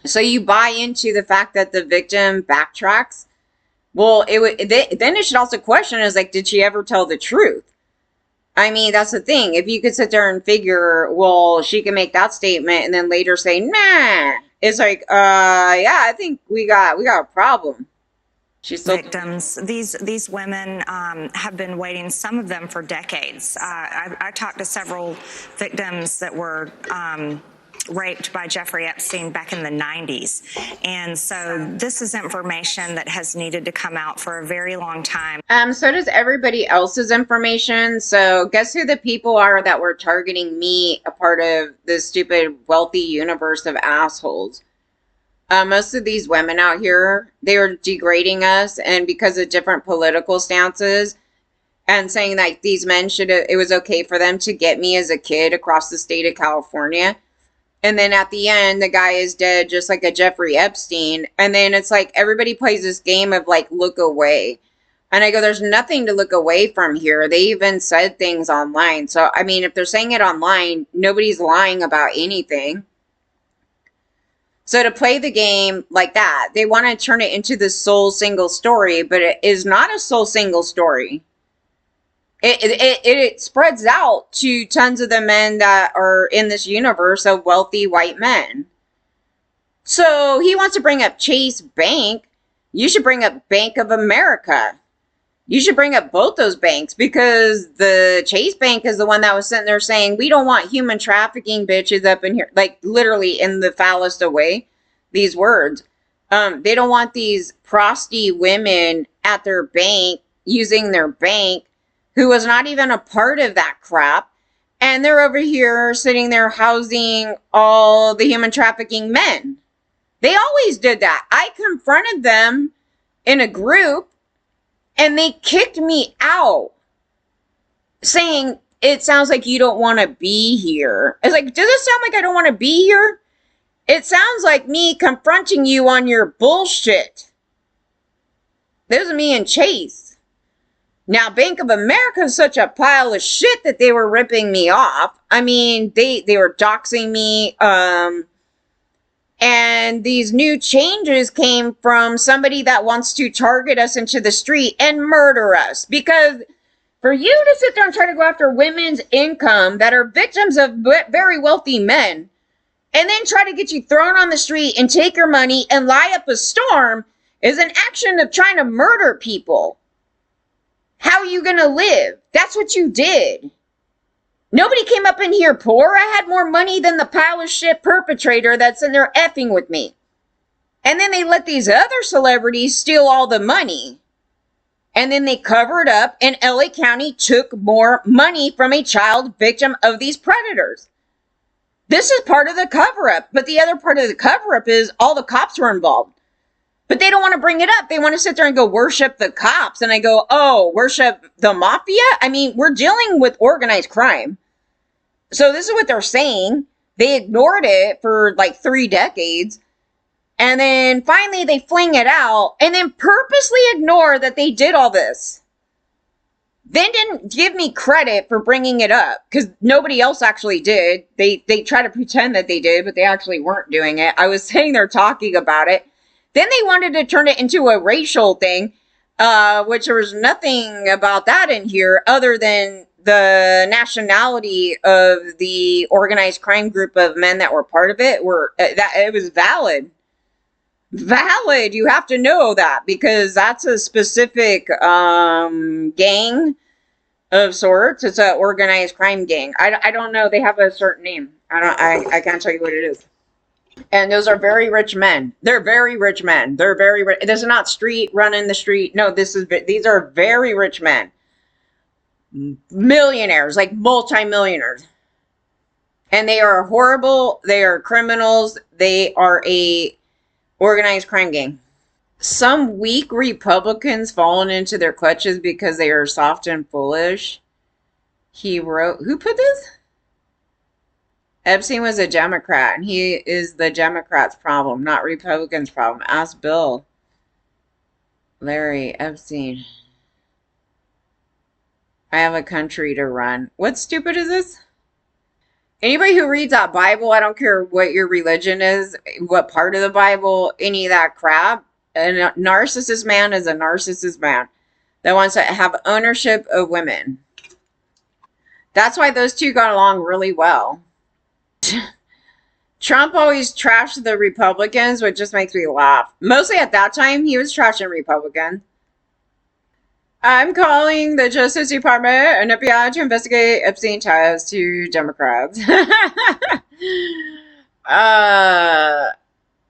So you buy into the fact that the victim backtracks. Well, then it should also question is, like, did she ever tell the truth? I mean, that's the thing. If you could sit there and figure, well, she can make that statement and then later say, nah, it's like, yeah, I think we got a problem. She's still victims. These women have been waiting, some of them for decades. I talked to several victims that were raped by Jeffrey Epstein back in the 90s. And so this is information that has needed to come out for a very long time. So does everybody else's information. So guess who the people are that were targeting me, a part of this stupid wealthy universe of assholes? Most of these women out here, they were degrading us, and because of different political stances, and saying that these men it was okay for them to get me as a kid across the state of California. And then at the end, the guy is dead, just like a Jeffrey Epstein. And then it's like everybody plays this game of, like, look away. And I go, there's nothing to look away from here. They even said things online. So, I mean, if they're saying it online, nobody's lying about anything. So to play the game like that, they want to turn it into this sole single story, but it is not a sole single story. It spreads out to tons of the men that are in this universe of wealthy white men. So he wants to bring up Chase Bank. You should bring up Bank of America. You should bring up both those banks, because the Chase Bank is the one that was sitting there saying, we don't want human trafficking bitches up in here. Like, literally in the foulest of way, these words. They don't want these prosty women at their bank, using their bank, who was not even a part of that crap. And they're over here sitting there housing all the human trafficking men. They always did that. I confronted them in a group, and they kicked me out, saying, it sounds like you don't want to be here. It's like, does it sound like I don't want to be here? It sounds like me confronting you on your bullshit. This is me and Chase. Now, Bank of America is such a pile of shit that they were ripping me off. I mean, they were doxing me. And these new changes came from somebody that wants to target us into the street and murder us. Because for you to sit there and try to go after women's income that are victims of very wealthy men, and then try to get you thrown on the street and take your money and lie up a storm, is an action of trying to murder people. How are you going to live? That's what you did. Nobody came up in here poor. I had more money than the pile of shit perpetrator that's in there effing with me. And then they let these other celebrities steal all the money. And then they covered up, and LA County took more money from a child victim of these predators. This is part of the cover-up. But the other part of the cover-up is all the cops were involved. But they don't want to bring it up. They want to sit there and go worship the cops. And I go, oh, worship the mafia? I mean, we're dealing with organized crime. So this is what they're saying. They ignored it for like 3 decades. And then finally they fling it out and then purposely ignore that they did all this. Then didn't give me credit for bringing it up, because nobody else actually did. They try to pretend that they did, but they actually weren't doing it. I was saying they're talking about it. Then they wanted to turn it into a racial thing, which there was nothing about that in here other than the nationality of the organized crime group of men that were part of it. That it was valid. Valid. You have to know that, because that's a specific gang of sorts. It's an organized crime gang. I don't know. They have a certain name. I can't tell you what it is. And those are very rich men. They're very rich men. They're very rich. This is not street running the street. No, these are very rich men. Millionaires, like multimillionaires. And they are horrible. They are criminals. They are a organized crime gang. Some weak Republicans fallen into their clutches because they are soft and foolish. He wrote, who put this? Epstein was a Democrat, and he is the Democrats' problem, not Republicans' problem. Ask Bill. Larry Epstein. I have a country to run. What stupid is this? Anybody who reads that Bible, I don't care what your religion is, what part of the Bible, any of that crap. A narcissist man is a narcissist man that wants to have ownership of women. That's why those two got along really well. Trump always trashed the Republicans, which just makes me laugh. Mostly at that time, he was trashing Republicans. I'm calling the Justice Department and FBI to investigate Epstein ties to Democrats.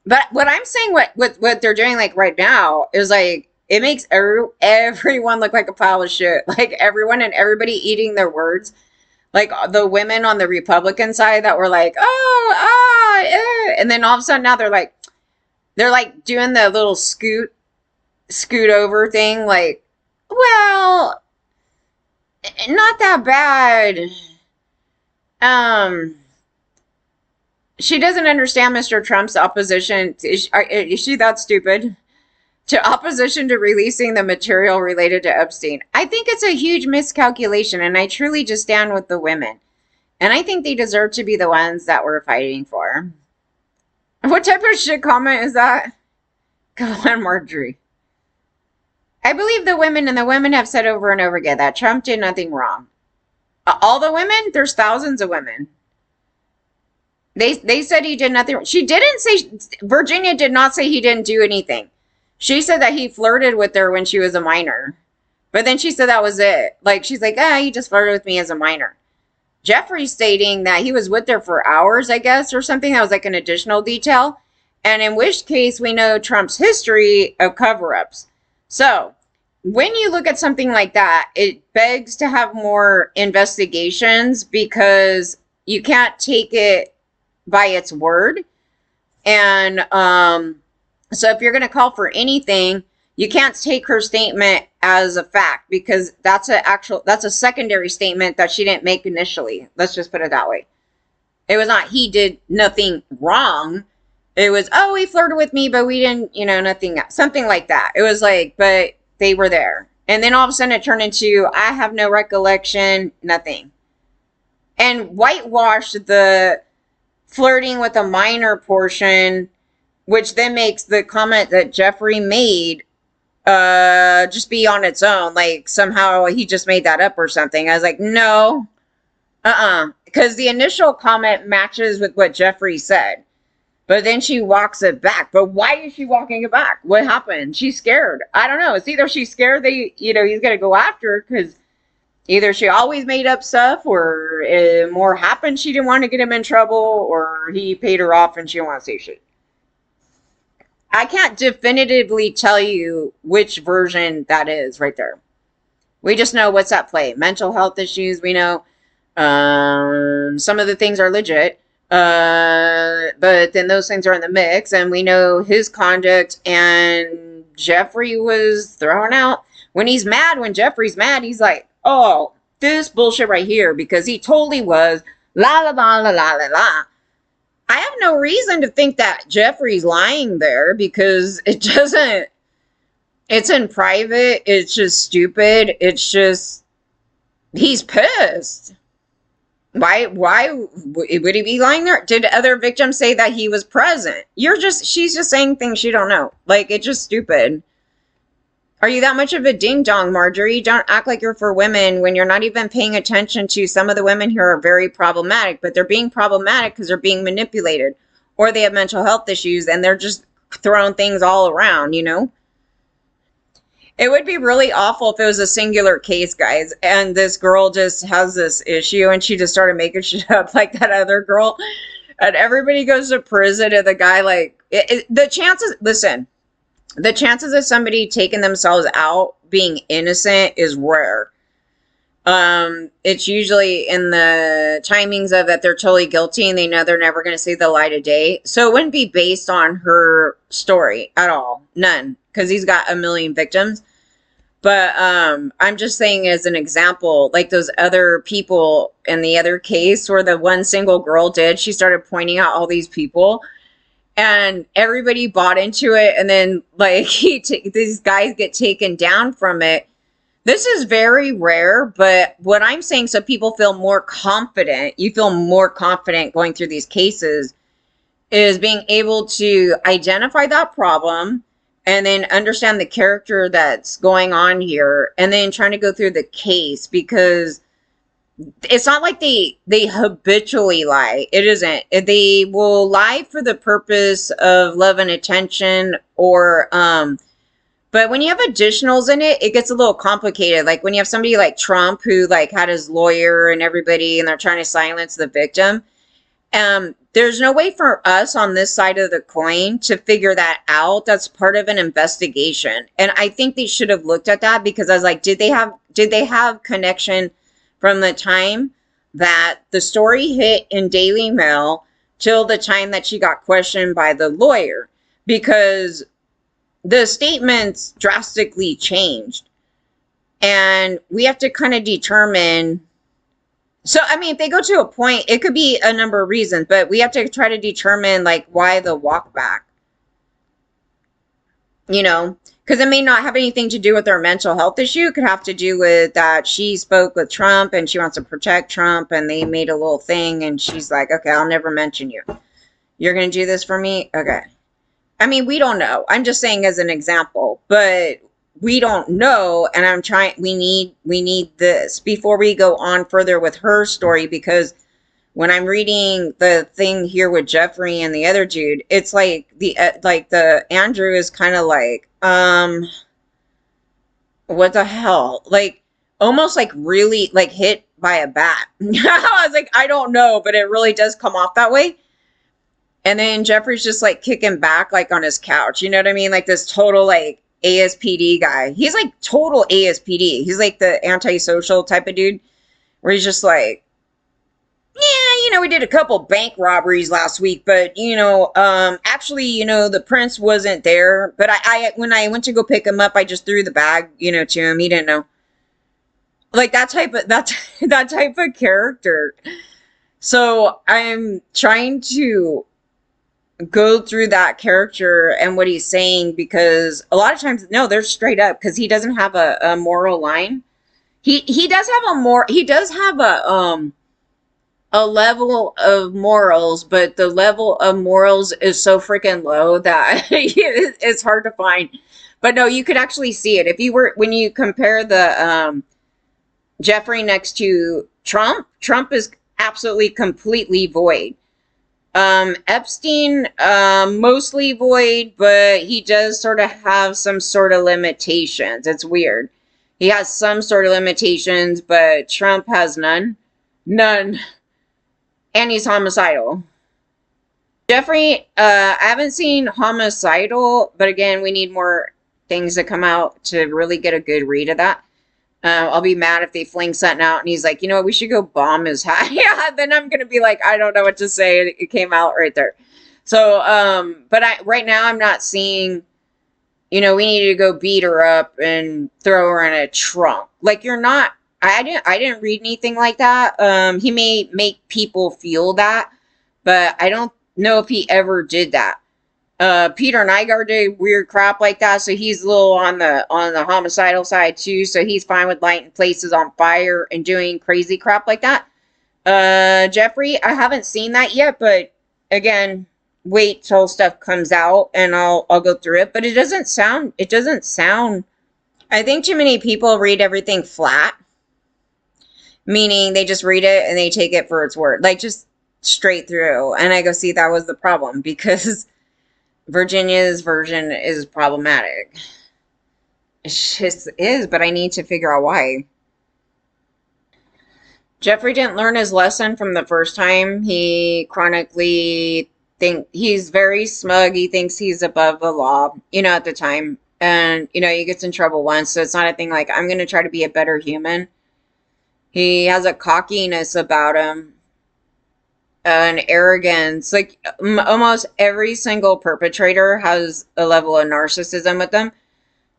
But what I'm saying, what they're doing like right now is like, it makes everyone look like a pile of shit. Like everyone and everybody eating their words. Like the women on the Republican side that were like, and then all of a sudden now they're like doing the little scoot over thing. Like, well, not that bad. She doesn't understand Mr. Trump's opposition. Is she that stupid? To opposition to releasing the material related to Epstein. I think it's a huge miscalculation, and I truly just stand with the women. And I think they deserve to be the ones that we're fighting for. What type of shit comment is that? Go on, Marjorie. I believe the women, and the women have said over and over again that Trump did nothing wrong. All the women? There's thousands of women. They said he did nothing wrong. She didn't say, Virginia did not say he didn't do anything. She said that he flirted with her when she was a minor. But then she said that was it. Like, she's like, ah, he just flirted with me as a minor. Jeffrey stating that he was with her for hours, I guess, or something. That was like an additional detail. And in which case, we know Trump's history of cover ups. So, when you look at something like that, it begs to have more investigations because you can't take it by its word. And so, if you're going to call for anything, you can't take her statement as a fact because that's a secondary statement that she didn't make initially. Let's just put it that way. It was not he did nothing wrong. It was, oh, he flirted with me, but we didn't, nothing, something like that. It was like, but they were there. And then all of a sudden it turned into, I have no recollection, nothing. And whitewashed the flirting with a minor portion, which then makes the comment that Jeffrey made just be on its own. Like somehow he just made that up or something. I was like, no, because the initial comment matches with what Jeffrey said. But then she walks it back. But why is she walking it back? What happened? She's scared. I don't know. It's either she's scared he's going to go after her because either she always made up stuff or more happened. She didn't want to get him in trouble or he paid her off and she didn't want to say shit. I can't definitively tell you which version that is right there. We just know what's at play. Mental health issues, we know. Some of the things are legit. But then those things are in the mix, and we know his conduct, and Jeffrey was thrown out. When Jeffrey's mad, he's like, oh, this bullshit right here, because he totally was la la la la la la la. I have no reason to think that Jeffrey's lying there because it doesn't, it's in private. It's just stupid. It's just, he's pissed. Why would he be lying there? Did other victims say that he was present? She's just saying things you don't know. Like, it's just stupid. Are you that much of a ding dong, Marjorie? Don't act like you're for women when you're not even paying attention to some of the women here are very problematic, but they're being problematic because they're being manipulated or they have mental health issues and they're just throwing things all around, It would be really awful if it was a singular case, guys, and this girl just has this issue and she just started making shit up like that other girl, and everybody goes to prison, and the guy, the chances of somebody taking themselves out being innocent is rare. It's usually in the timings of that they're totally guilty and they know they're never going to see the light of day. So it wouldn't be based on her story at all. None. Because he's got a million victims. But I'm just saying as an example, like those other people in the other case where the one single girl did, she started pointing out all these people and everybody bought into it. And then like these guys get taken down from it. This is very rare, but what I'm saying, so people feel more confident, you feel more confident going through these cases, is being able to identify that problem and then understand the character that's going on here and then trying to go through the case, because it's not like they habitually lie. It isn't. They will lie for the purpose of love and attention or, but when you have additionals in it, it gets a little complicated. Like when you have somebody like Trump who like had his lawyer and everybody and they're trying to silence the victim. There's no way for us on this side of the coin to figure that out. That's part of an investigation. And I think they should have looked at that because I was like, did they have connection from the time that the story hit in Daily Mail till the time that she got questioned by the lawyer? Because the statements drastically changed. And we have to kind of determine. So, I mean, if they go to a point, it could be a number of reasons, but we have to try to determine like why the walk back, because it may not have anything to do with their mental health issue. It could have to do with that she spoke with Trump and she wants to protect Trump and they made a little thing and she's like, okay, I'll never mention you. You're going to do this for me? Okay. I mean, we don't know. I'm just saying as an example, but we don't know. And we need this before we go on further with her story, because when I'm reading the thing here with Jeffrey and the other dude, it's like the Andrew is kind of like, what the hell? Like, almost like really like hit by a bat. I was like, I don't know, but it really does come off that way. And then Jeffrey's just like kicking back, like on his couch. You know what I mean? Like this total like ASPD guy. He's like total ASPD. He's like the antisocial type of dude where he's just like, yeah, we did a couple bank robberies last week, but actually, the prince wasn't there. But I when I went to go pick him up, I just threw the bag, to him. He didn't know. Like that type of character. So I'm trying to go through that character and what he's saying because a lot of times, no, they're straight up because he doesn't have a moral line. He does have he does have a level of morals, but the level of morals is so freaking low that it's hard to find. But no, you could actually see it if you were when you compare the Jeffrey next to Trump. Trump is absolutely completely void. Epstein, mostly void, but he does sort of have some sort of limitations. It's weird. He has some sort of limitations, but Trump has none. None. And he's homicidal. Jeffrey, I haven't seen homicidal, but again, we need more things to come out to really get a good read of that. I'll be mad if they fling something out and he's like, you know what, we should go bomb his house. Yeah, then I'm gonna be like, I don't know what to say. It came out right there. So, but right now I'm not seeing, we need to go beat her up and throw her in a trunk. Like you're not. I didn't read anything like that. He may make people feel that, but I don't know if he ever did that. Peter Nygaard did weird crap like that, so he's a little on the homicidal side too. So he's fine with lighting places on fire and doing crazy crap like that. Jeffrey, I haven't seen that yet, but again, wait till stuff comes out and I'll go through it. But it doesn't sound. I think too many people read everything flat, meaning they just read it and they take it for its word, like just straight through. And I go, see, that was the problem because Virginia's version is problematic. It just is, but I need to figure out why. Jeffrey didn't learn his lesson from the first time. He chronically he's very smug. He thinks he's above the law, at the time. And, he gets in trouble once. So it's not a thing like, I'm going to try to be a better human. He has a cockiness about him, an arrogance. Like almost every single perpetrator has a level of narcissism with them.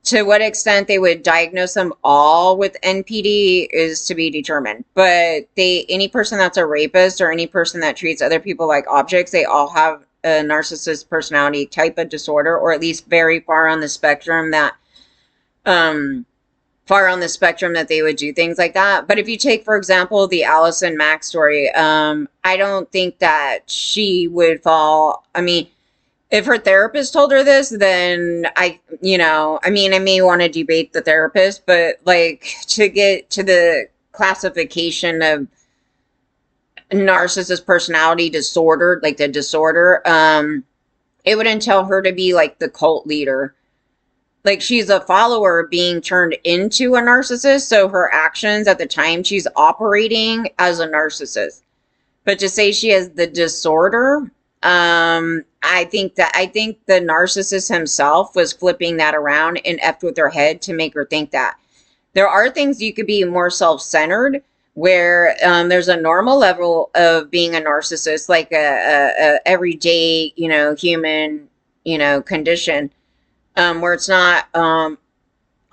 To what extent they would diagnose them all with NPD is to be determined. But any person that's a rapist or any person that treats other people like objects, they all have a narcissist personality type of disorder, or at least very far on the spectrum that they would do things like that. But if you take, for example, the Allison Mack story, I don't think that she would fall. I mean, if her therapist told her this, then I may want to debate the therapist, but like to get to the classification of narcissist personality disorder, like the disorder, it would entail her to be like the cult leader. Like she's a follower being turned into a narcissist, so her actions at the time she's operating as a narcissist. But to say she has the disorder, I think the narcissist himself was flipping that around and effed with her head to make her think that. There are things you could be more self-centered where there's a normal level of being a narcissist, like a everyday, human, condition, where it's not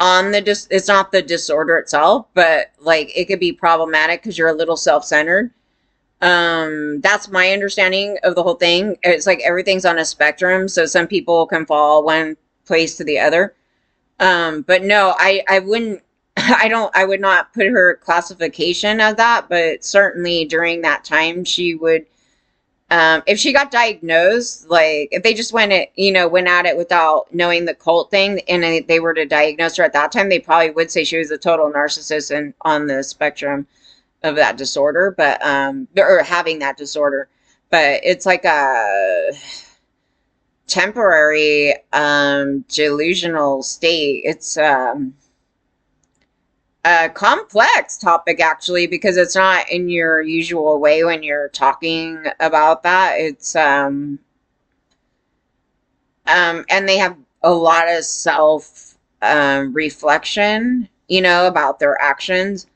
it's not the disorder itself, but like it could be problematic because you're a little self-centered. That's my understanding of the whole thing. It's like everything's on a spectrum, so some people can fall one place to the other. But no, I wouldn't. I would not put her classification as that, but certainly during that time she would. If she got diagnosed, like if they just went at it without knowing the cult thing, and they were to diagnose her at that time, they probably would say she was a total narcissist and on the spectrum of that disorder, but or having that disorder. But it's like a temporary delusional state. It's a complex topic actually, because it's not in your usual way when you're talking about that. It's and they have a lot of self reflection, you know, about their actions,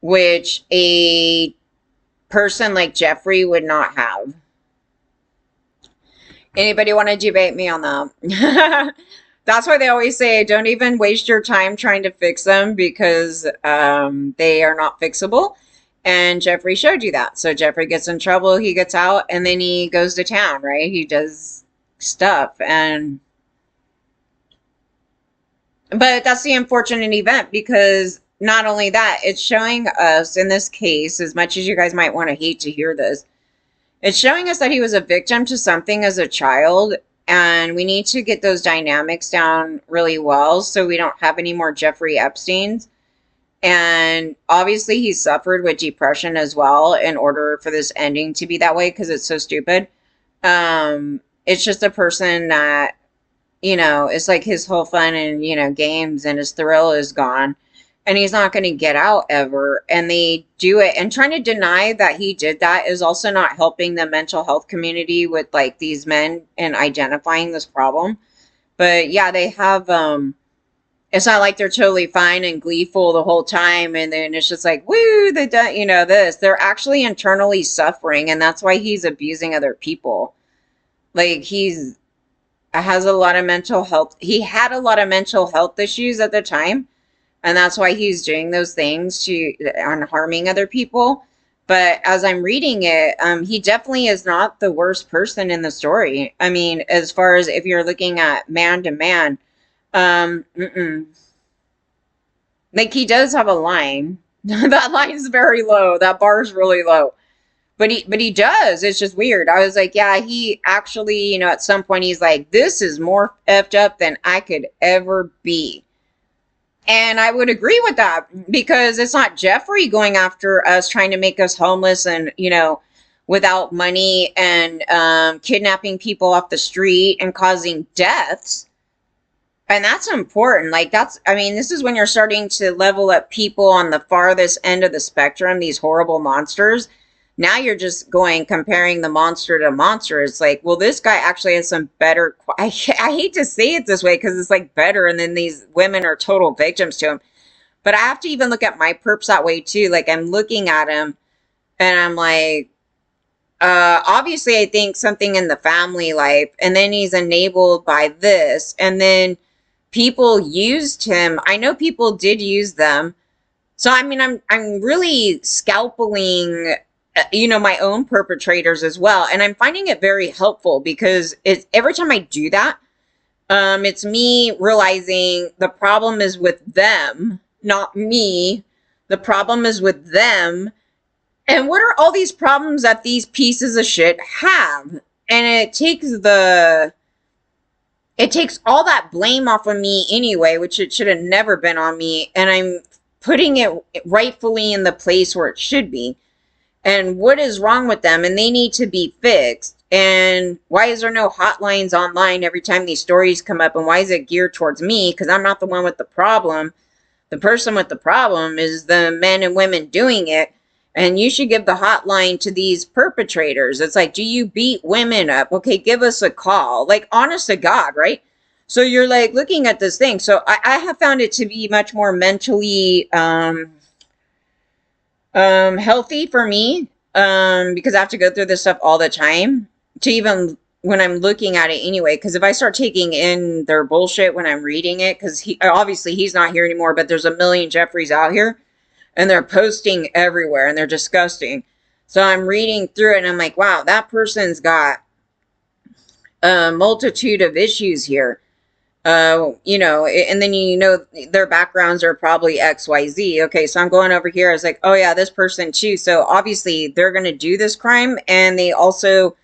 which a person like Jeffrey would not have. Anybody want to debate me on that? That's why they always say don't even waste your time trying to fix them because they are not fixable. And Jeffrey showed you that. So Jeffrey gets in trouble, he gets out, and then he goes to town, right? He does stuff. And but that's the unfortunate event because not only that, it's showing us in this case, as much as you guys might want to hate to hear this, it's showing us that he was a victim to something as a child, and we need to get those dynamics down really well so we don't have any more Jeffrey Epsteins. And obviously, he suffered with depression as well in order for this ending to be that way because it's so stupid. It's just a person that, you know, it's like his whole fun and, you know, games and his thrill is gone and he's not going to get out ever. And they do it and trying to deny that he did that is also not helping the mental health community with like these men and identifying this problem. But yeah, they have, it's not like they're totally fine and gleeful the whole time. And then it's just like, woo, they done, you know, this, they're actually internally suffering. And that's why he's abusing other people. Like he's, has a lot of mental health. He had a lot of mental health issues at the time, and that's why he's doing those things to on harming other people. But as I'm reading it, he definitely is not the worst person in the story. I mean, as far as if you're looking at man to man, mm-mm. Like he does have a line. That line's very low. That bar's really low. But he does. It's just weird. I was like, yeah, he actually, you know, at some point he's like, this is more effed up than I could ever be. And I would agree with that because it's not Jeffrey going after us trying to make us homeless and, you know, without money and kidnapping people off the street and causing deaths. And that's important. Like that's, I mean, this is when you're starting to level up people on the farthest end of the spectrum, these horrible monsters. Now you're just going comparing the monster to monster. It's like, well, this guy actually has some better. I hate to say it this way because it's like better, and then these women are total victims to him. But I have to even look at my perps that way too. Like I'm looking at him, and I'm like, obviously, I think something in the family life, and then he's enabled by this, and then people used him. I know people did use them. So I mean, I'm really scalpeling, you know, my own perpetrators as well, and I'm finding it very helpful because it's every time I do that, it's me realizing the problem is with them, not me. The problem is with them, and what are all these problems that these pieces of shit have? And it takes all that blame off of me anyway, which it should have never been on me, and I'm putting it rightfully in the place where it should be. And what is wrong with them? And they need to be fixed. And why is there no hotlines online every time these stories come up? And why is it geared towards me? Because I'm not the one with the problem. The person with the problem is the men and women doing it. And you should give the hotline to these perpetrators. It's like, do you beat women up? Okay, give us a call. Like, honest to God, right? So you're like looking at this thing. So I have found it to be much more mentally healthy for me because I have to go through this stuff all the time to even when I'm looking at it anyway. Because if I start taking in their bullshit when I'm reading it, because he obviously he's not here anymore, but there's a million Jeffreys out here and they're posting everywhere and they're disgusting. So I'm reading through it and I'm like, wow, that person's got a multitude of issues here. You know, and then you know their backgrounds are probably XYZ. Okay, so I'm going over here. I was like, oh yeah, this person too. So obviously they're going to do this crime, and they also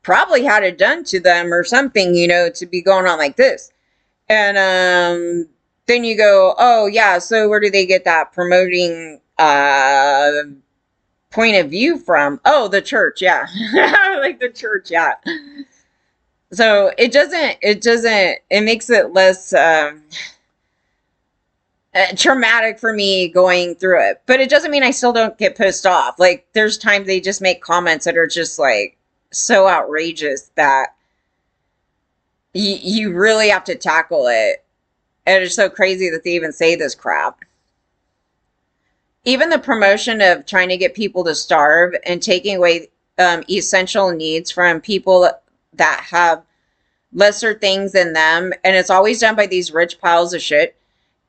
probably had it done to them or something, you know, to be going on like this. And then you go, oh yeah, so where do they get that promoting point of view from? Oh, the church, yeah, like the church, yeah. So it makes it less traumatic for me going through it. But it doesn't mean I still don't get pissed off. Like, there's times they just make comments that are just like so outrageous that you really have to tackle it. And it's so crazy that they even say this crap. Even the promotion of trying to get people to starve and taking away essential needs from people that have lesser things than them. And it's always done by these rich piles of shit.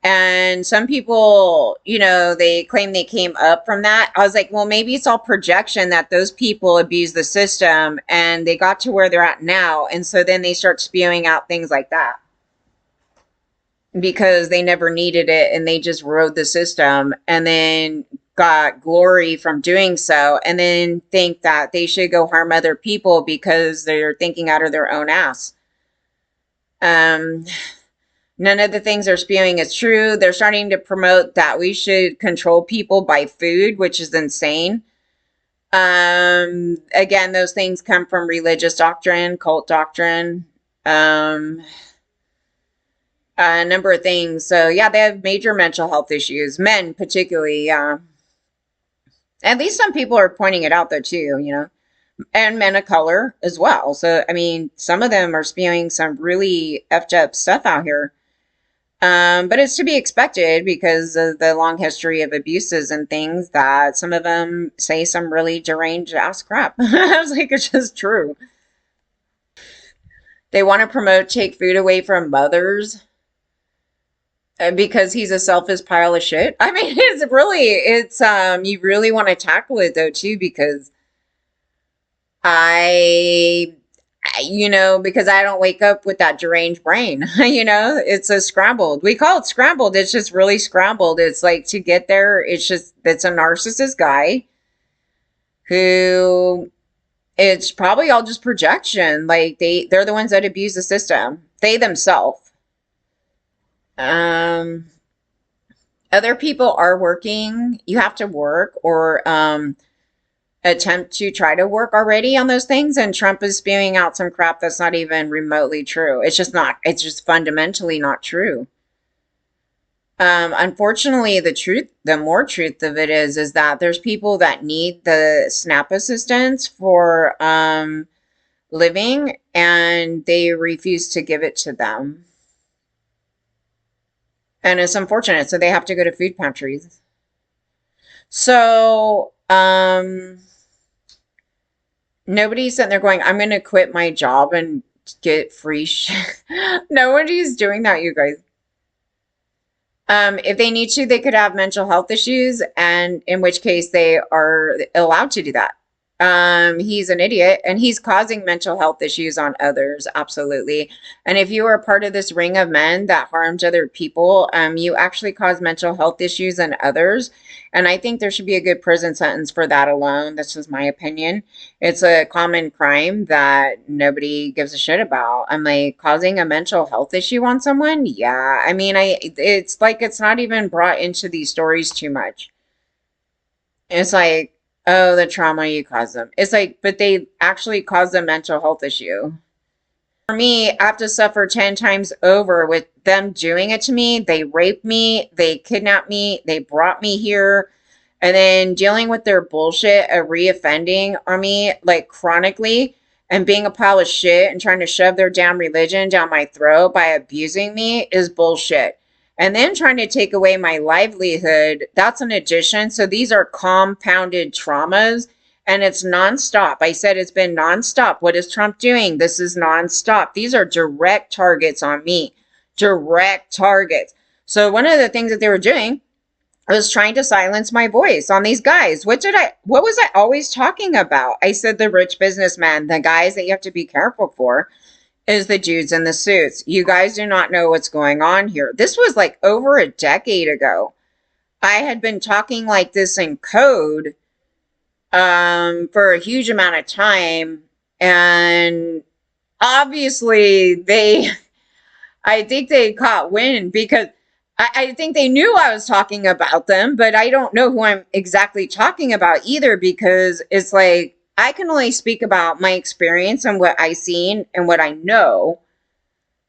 And some people, they claim they came up from that. I was like, well, maybe it's all projection that those people abuse the system and they got to where they're at now. And so then they start spewing out things like that because they never needed it and they just rode the system and then got glory from doing so and then think that they should go harm other people because they're thinking out of their own ass. Um, None of the things they're spewing is true. They're starting to promote that we should control people by food, which is insane. Again, those things come from religious doctrine, cult doctrine, a number of things. So yeah, they have major mental health issues, men particularly. Yeah, at least some people are pointing it out though too, and men of color as well. So I mean, some of them are spewing some really effed up stuff out here. But it's to be expected because of the long history of abuses and things that some of them say some really deranged ass crap. I was like, it's just true. They want to promote take food away from mothers because he's a selfish pile of shit. I mean, you really want to tackle it though too because I because I don't wake up with that deranged brain. It's a scrambled. We call it scrambled. It's just really scrambled. It's like to get there, it's a narcissist guy who it's probably all just projection. Like they're the ones that abuse the system. They themselves. Um, Other people are working. You have to work or attempt to try to work already on those things, and Trump is spewing out some crap that's not even remotely true. It's just fundamentally not true. Unfortunately, the more truth of it is that there's people that need the SNAP assistance for living and they refuse to give it to them. And it's unfortunate. So they have to go to food pantries. So, nobody's sitting there going, I'm going to quit my job and get free shit. Nobody's doing that, you guys. If they need to, they could have mental health issues, and in which case they are allowed to do that. He's an idiot and he's causing mental health issues on others. Absolutely. And if you are part of this ring of men that harmed other people, you actually cause mental health issues in others. And I think there should be a good prison sentence for that alone. This is my opinion. It's a common crime that nobody gives a shit about. I'm like, causing a mental health issue on someone? Yeah. I mean, it's like it's not even brought into these stories too much. It's like, oh, the trauma you caused them. It's like, but they actually caused a mental health issue. For me, I have to suffer 10 times over with them doing it to me. They raped me, they kidnapped me, they brought me here, and then dealing with their bullshit of reoffending on me like chronically and being a pile of shit and trying to shove their damn religion down my throat by abusing me is bullshit. And then trying to take away my livelihood, that's an addition. So these are compounded traumas and it's nonstop. I said it's been nonstop. What is Trump doing? This is nonstop. These are direct targets on me. Direct targets. So one of the things that they were doing was trying to silence my voice on these guys. What was I always talking about? I said the rich businessmen, the guys that you have to be careful for is the dudes in the suits. You guys do not know what's going on here. This was like over a decade ago. I had been talking like this in code for a huge amount of time. And obviously I think they caught wind because I think they knew I was talking about them, but I don't know who I'm exactly talking about either because it's like I can only speak about my experience and what I've seen and what I know,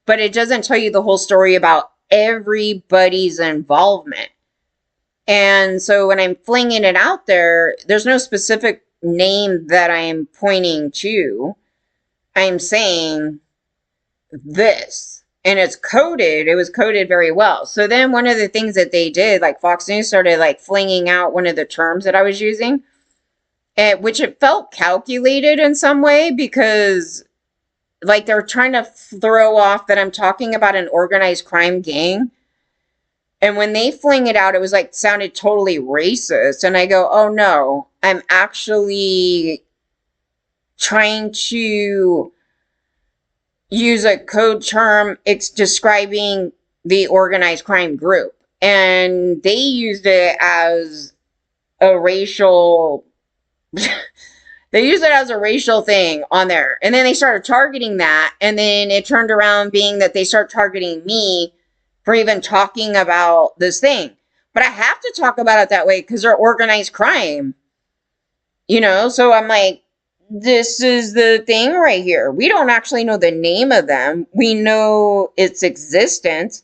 but it doesn't tell you the whole story about everybody's involvement. And so when I'm flinging it out there, there's no specific name that I'm pointing to. I'm saying this. And it's coded. It was coded very well. So then one of the things that they did, like Fox News started like flinging out one of the terms that I was using, which it felt calculated in some way because like they're trying to throw off that I'm talking about an organized crime gang. And when they fling it out, it was like sounded totally racist. And I go, oh no, I'm actually trying to use a code term. It's describing the organized crime group. And they used it as a racial they used it as a racial thing on there. And then they started targeting that. And then it turned around being that they start targeting me for even talking about this thing. But I have to talk about it that way because they're organized crime. You know, so I'm like, this is the thing right here. We don't actually know the name of them. We know its existence.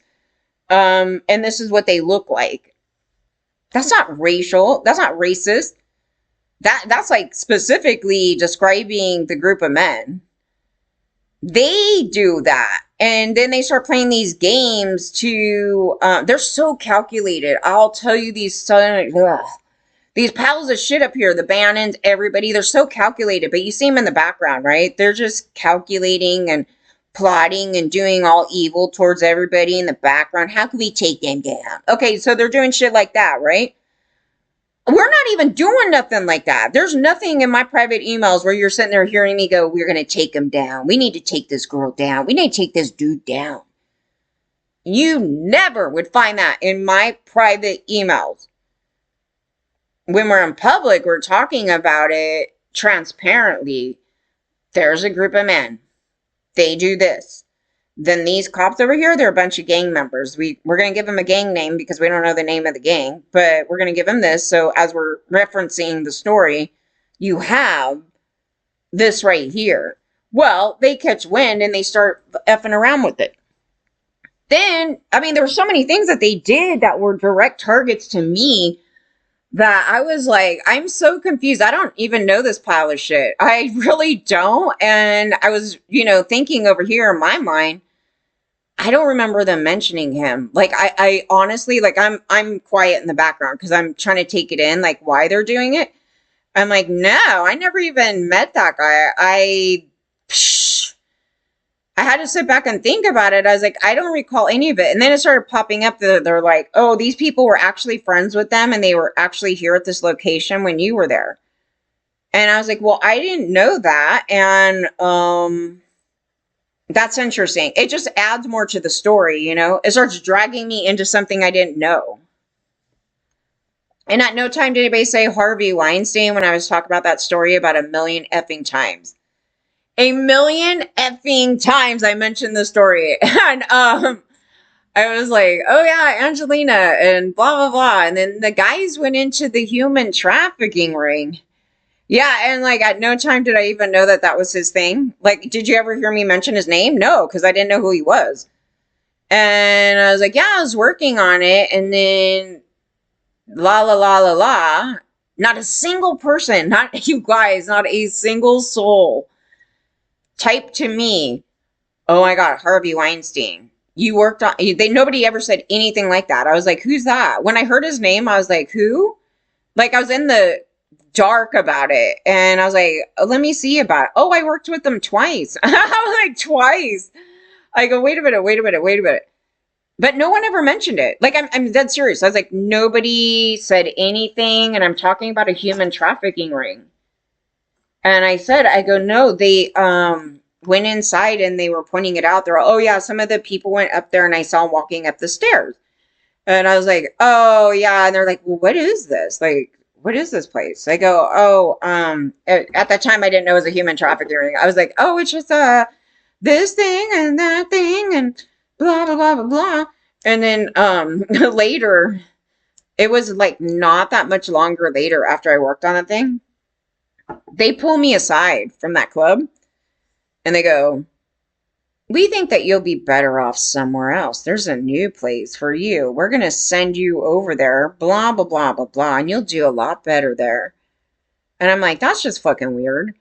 And this is what they look like. That's not racial. That's not racist. That's like specifically describing the group of men. They do that. And then they start playing these games to, they're so calculated. I'll tell you these piles of shit up here, the Bannons, everybody, they're so calculated, but you see them in the background, right? They're just calculating and plotting and doing all evil towards everybody in the background. How can we take them down? Okay, so they're doing shit like that, right? We're not even doing nothing like that. There's nothing in my private emails where you're sitting there hearing me go, we're going to take him down. We need to take this girl down. We need to take this dude down. You never would find that in my private emails. When we're in public, we're talking about it transparently. There's a group of men. They do this. Then these cops over here, they're a bunch of gang members. We're going to give them a gang name because we don't know the name of the gang, but we're going to give them this. So as we're referencing the story, you have this right here. Well, they catch wind and they start effing around with it. Then, I mean, there were so many things that they did that were direct targets to me that I was like, I'm so confused. I don't even know this pile of shit. I really don't. And I was, thinking over here in my mind, I don't remember them mentioning him. Like I honestly, like I'm quiet in the background because I'm trying to take it in, like why they're doing it. I'm like, no, I never even met that guy. I had to sit back and think about it. I was like, I don't recall any of it. And then it started popping up that they're like, oh, these people were actually friends with them and they were actually here at this location when you were there. And I was like, well, I didn't know that. And that's interesting. It just adds more to the story, It starts dragging me into something I didn't know. And at no time did anybody say Harvey Weinstein when I was talking about that story about 1,000,000 effing times. 1,000,000 effing times I mentioned the story. And I was like, oh yeah, Angelina and blah, blah, blah. And then the guys went into the human trafficking ring. Yeah, and like at no time did I even know that that was his thing. Like, did you ever hear me mention his name? No, because I didn't know who he was. And I was like, yeah, I was working on it. And then la la la la la. Not a single person, not you guys, not a single soul typed to me, oh my God, Harvey Weinstein. You worked on nobody ever said anything like that. I was like, who's that? When I heard his name, I was like, who? Like I was in the dark about it. And I was like, oh, let me see about it. Oh, I worked with them twice. I was like, twice. I go, wait a minute. But no one ever mentioned it. Like, I'm dead serious. I was like, nobody said anything. And I'm talking about a human trafficking ring. And I go, no, they went inside and they were pointing it out. They're, oh yeah, some of the people went up there and I saw them walking up the stairs. And I was like, oh yeah. And they're like, well, what is this? Like, what is this place? I go, oh, at that time I didn't know it was a human trafficking ring. I was like, oh, it's just this thing and that thing and blah, blah, blah, blah, blah. And then later, it was like not that much longer later after I worked on the thing, they pull me aside from that club and they go, we think that you'll be better off somewhere else. There's a new place for you. We're going to send you over there, blah, blah, blah, blah, blah, and you'll do a lot better there. And I'm like, that's just fucking weird.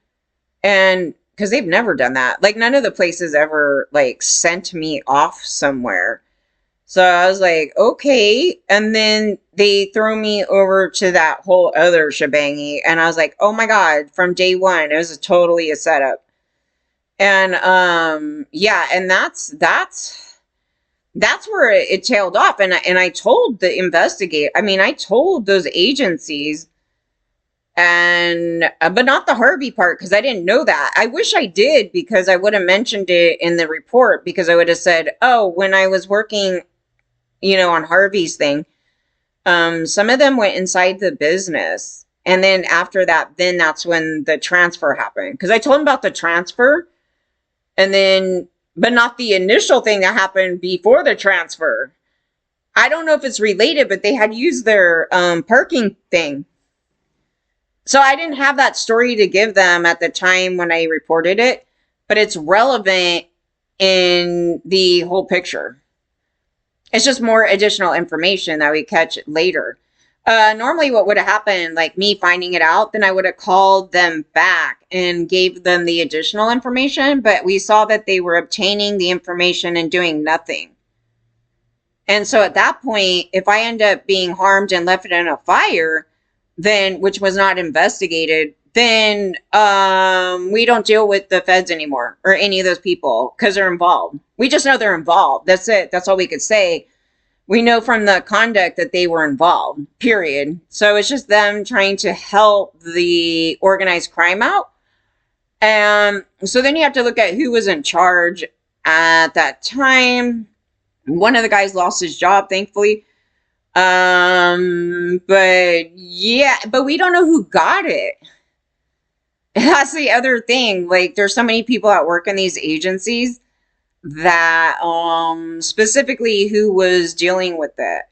And because they've never done that. Like, none of the places ever, like, sent me off somewhere. So I was like, okay. And then they threw me over to that whole other shebangy. And I was like, oh my God, from day one, it was totally a setup. And yeah, and that's where it tailed off. And I told the investigate, I mean, I told those agencies, and but not the Harvey part, because I didn't know that. I wish I did, because I would have mentioned it in the report, because I would have said, oh, when I was working, on Harvey's thing, some of them went inside the business. And then after that, then that's when the transfer happened. Because I told him about the transfer, and then, but not the initial thing that happened before the transfer. I don't know if it's related, but they had used their parking thing. So I didn't have that story to give them at the time when I reported it, but it's relevant in the whole picture. It's just more additional information that we catch later. Normally what would have happened, like me finding it out, then I would have called them back and gave them the additional information, but we saw that they were obtaining the information and doing nothing. And so at that point, if I end up being harmed and left in a fire, then, which was not investigated, then we don't deal with the feds anymore or any of those people, because they're involved. We just know they're involved. That's it. That's all we could say. We know from the conduct that they were involved, period. So it's just them trying to help the organized crime out. And so then you have to look at who was in charge at that time. One of the guys lost his job, thankfully. But yeah, but we don't know who got it. That's the other thing. Like, there's so many people that work in these agencies that specifically who was dealing with it.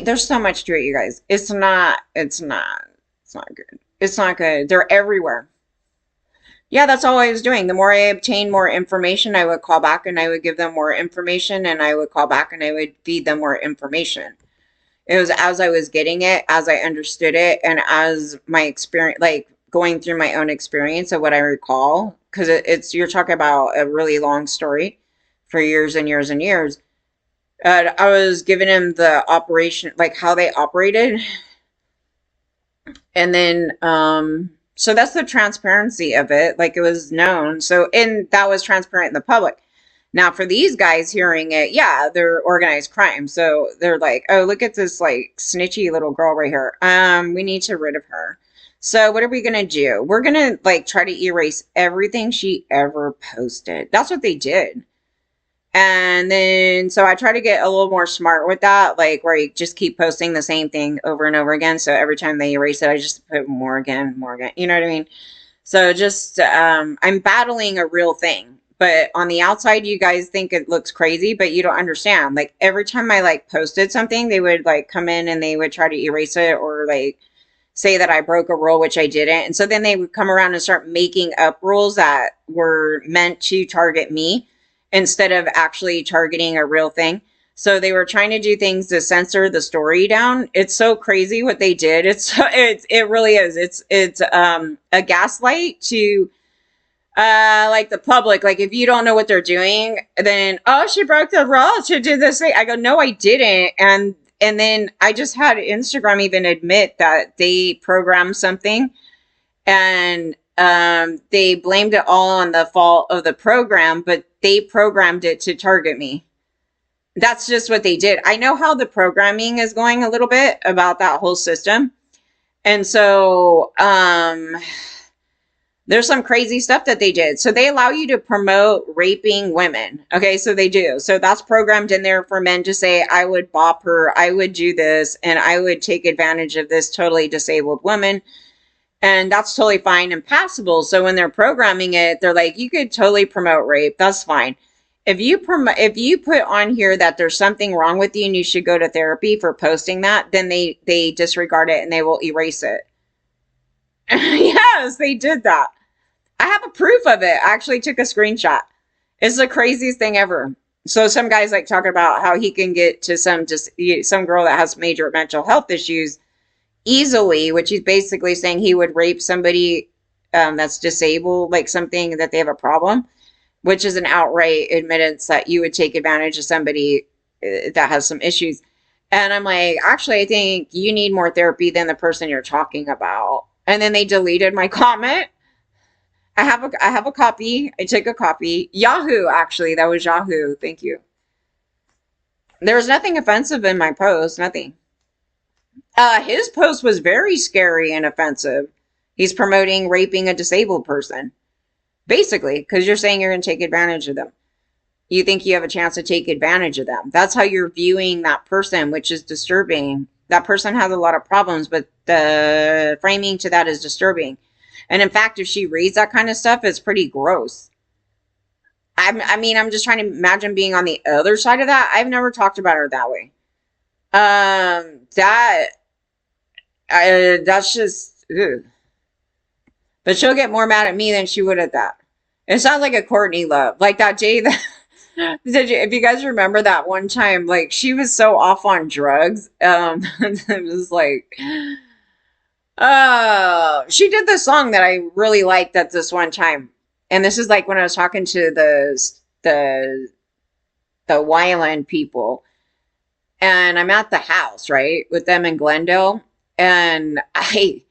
There's so much to it, you guys. It's not good. It's not good. They're everywhere. Yeah, that's all I was doing. The more I obtained more information, I would call back and I would give them more information, and I would call back and I would feed them more information. It was as I was getting it, as I understood it, and as my experience, like going through my own experience of what I recall, because it's you're talking about a really long story for years and years and years. I was giving him the operation, like how they operated, and then so that's the transparency of it, like it was known. So, and that was transparent in the public. Now, for these guys hearing it, yeah, they're organized crime. So they're like, oh, look at this like snitchy little girl right here. We need to rid of her. So what are we gonna do? We're gonna like try to erase everything she ever posted. That's what they did. And then, so I try to get a little more smart with that, like where you just keep posting the same thing over and over again. So every time they erase it, I just put more again, more again. You know what I mean? So just, I'm battling a real thing. But on the outside, you guys think it looks crazy, but you don't understand. Like every time I like posted something, they would like come in and they would try to erase it or like say that I broke a rule, which I didn't. And so then they would come around and start making up rules that were meant to target me instead of actually targeting a real thing. So they were trying to do things to censor the story down. It's so crazy what they did. It really is. It's a gaslight to like the public. Like if you don't know what they're doing, then oh, she broke the rules. She did this thing. I go, no, I didn't. And then I just had Instagram even admit that they programmed something, and they blamed it all on the fault of the program, but they programmed it to target me. That's just what they did. I know how the programming is going a little bit about that whole system. And so there's some crazy stuff that they did. So they allow you to promote raping women. Okay, so they do. So that's programmed in there for men to say, I would bop her, I would do this, and I would take advantage of this totally disabled woman. And that's totally fine and passable. So when they're programming it, they're like, you could totally promote rape. That's fine. If you put on here that there's something wrong with you and you should go to therapy for posting that, then they disregard it and they will erase it. Yes, they did that. I have a proof of it. I actually took a screenshot. It's the craziest thing ever. So some guy's like talking about how he can get to some girl that has major mental health issues easily, which he's basically saying he would rape somebody that's disabled, like something that they have a problem, which is an outright admittance that you would take advantage of somebody that has some issues. And I'm like, actually, I think you need more therapy than the person you're talking about. And then they deleted my comment. I have a copy. I took a copy. Yahoo, actually, that was Yahoo. Thank you. There was nothing offensive in my post. Nothing. His post was very scary and offensive. He's promoting raping a disabled person, basically, because you're saying you're going to take advantage of them. You think you have a chance to take advantage of them. That's how you're viewing that person, which is disturbing. That person has a lot of problems, but the framing to that is disturbing. And in fact, if she reads that kind of stuff, it's pretty gross. I mean, I'm just trying to imagine being on the other side of that. I've never talked about her that way. That that's just, ugh. But she'll get more mad at me than she would at that. It sounds like a Courtney Love, like that Jay. That if you guys remember that one time, like she was so off on drugs. It was like, oh, she did this song that I really liked at this one time, and this is like when I was talking to the the Wyland people, and I'm at the house, right, with them in Glendale, and I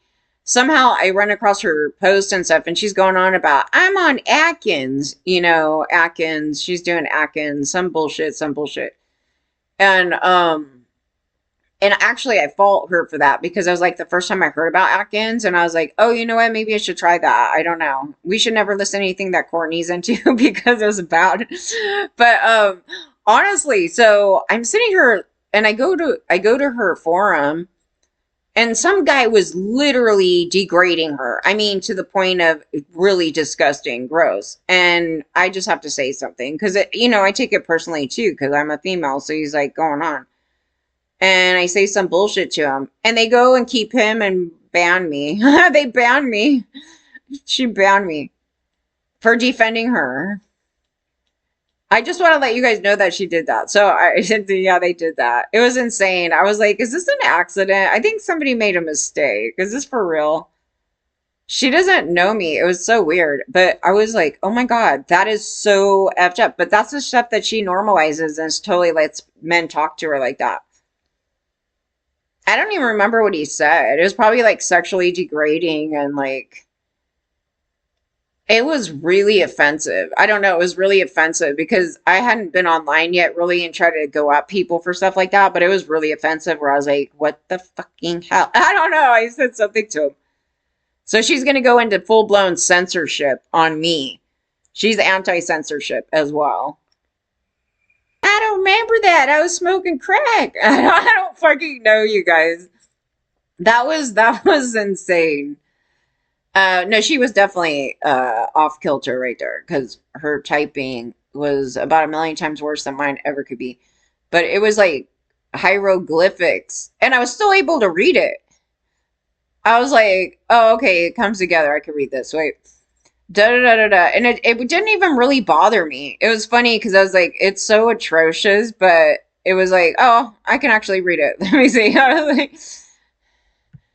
somehow I run across her post and stuff, and she's going on about I'm on Atkins, Atkins, she's doing Atkins, some bullshit. And and actually I fault her for that because I was like the first time I heard about Atkins and I was like, oh, you know what, maybe I should try that. I don't know. We should never listen to anything that Courtney's into because it was bad. But honestly, so I'm sitting here and I go to her forum and some guy was literally degrading her. I mean, to the point of really disgusting, gross. And I just have to say something because, I take it personally too because I'm a female. So he's like going on. And I say some bullshit to him. And they go and keep him and ban me. They banned me. She banned me for defending her. I just want to let you guys know that she did that. So yeah, they did that. It was insane. I was like, is this an accident? I think somebody made a mistake. Is this for real? She doesn't know me. It was so weird. But I was like, oh my God, that is so effed up. But that's the stuff that she normalizes and totally lets men talk to her like that. I don't even remember what he said. It was probably like sexually degrading and like it was really offensive. I don't know. It was really offensive because I hadn't been online yet really and tried to go at people for stuff like that. But it was really offensive where I was like, what the fucking hell? I don't know. I said something to him. So she's going to go into full blown censorship on me. She's anti censorship as well. I don't remember that. I was smoking crack. I don't fucking know, you guys. That was insane. No, she was definitely off kilter right there because her typing was about a million times worse than mine ever could be. But it was like hieroglyphics, and I was still able to read it. I was like, oh, okay, it comes together. I can read this. Wait. Da da da da da. And it didn't even really bother me. It was funny because I was like, it's so atrocious, but it was like, oh, I can actually read it. Let me see. I was like,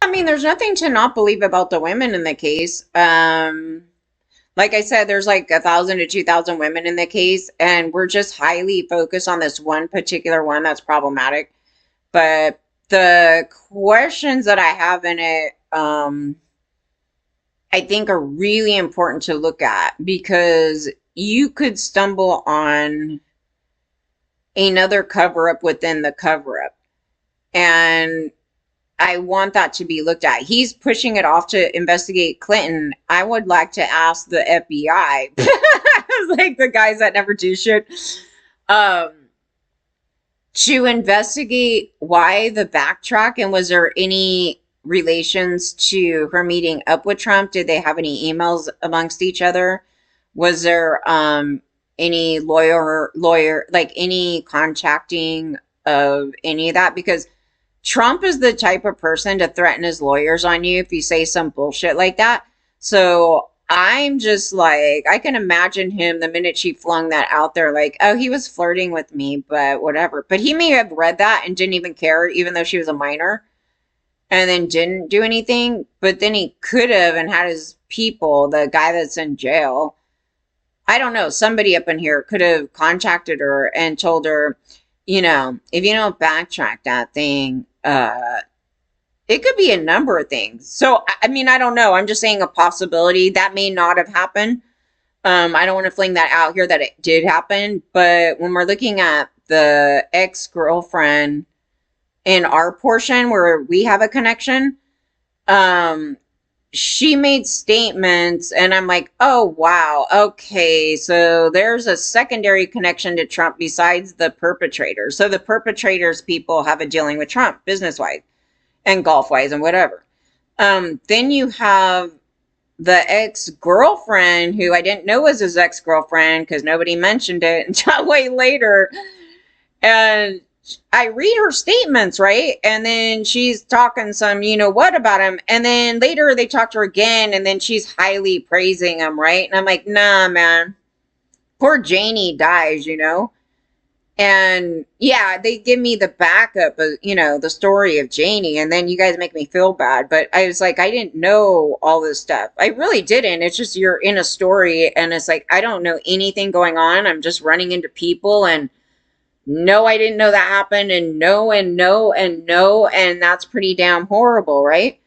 I mean, there's nothing to not believe about the women in the case. Like I said, there's like 1,000 to 2,000 women in the case, and we're just highly focused on this one particular one that's problematic. But the questions that I have in it, I think are really important to look at because you could stumble on another cover up within the cover up. And I want that to be looked at. He's pushing it off to investigate Clinton. I would like to ask the FBI, like the guys that never do shit, um, to investigate why the backtrack and was there any relations to her meeting up with Trump? Did they have any emails amongst each other? Was there any lawyer like any contacting of any of that? Because Trump is the type of person to threaten his lawyers on you if you say some bullshit like that. So I'm just like, I can imagine him the minute she flung that out there, like, oh, he was flirting with me, but whatever. But he may have read that and didn't even care, even though she was a minor, and then didn't do anything. But then he could have and had his people, the guy that's in jail. I don't know, somebody up in here could have contacted her and told her, if you don't backtrack that thing, it could be a number of things. So, I mean, I don't know. I'm just saying a possibility that may not have happened. I don't want to fling that out here that it did happen, but when we're looking at the ex-girlfriend in our portion where we have a connection, um, she made statements and I'm like, oh wow, okay, so there's a secondary connection to Trump besides the perpetrator. So the perpetrators people have a dealing with Trump business wise and golf wise and whatever. Then you have the ex-girlfriend who I didn't know was his ex-girlfriend because nobody mentioned it until way later. And I read her statements, right? And then she's talking some, what about him. And then later they talk to her again and then she's highly praising him, right? And I'm like, nah, man. Poor Janie dies. And yeah, they give me the backup of, the story of Janie, and then you guys make me feel bad. But I was like, I didn't know all this stuff. I really didn't. It's just you're in a story, and it's like, I don't know anything going on. I'm just running into people, and no, I didn't know that happened, and no, and no, and no, and that's pretty damn horrible, right?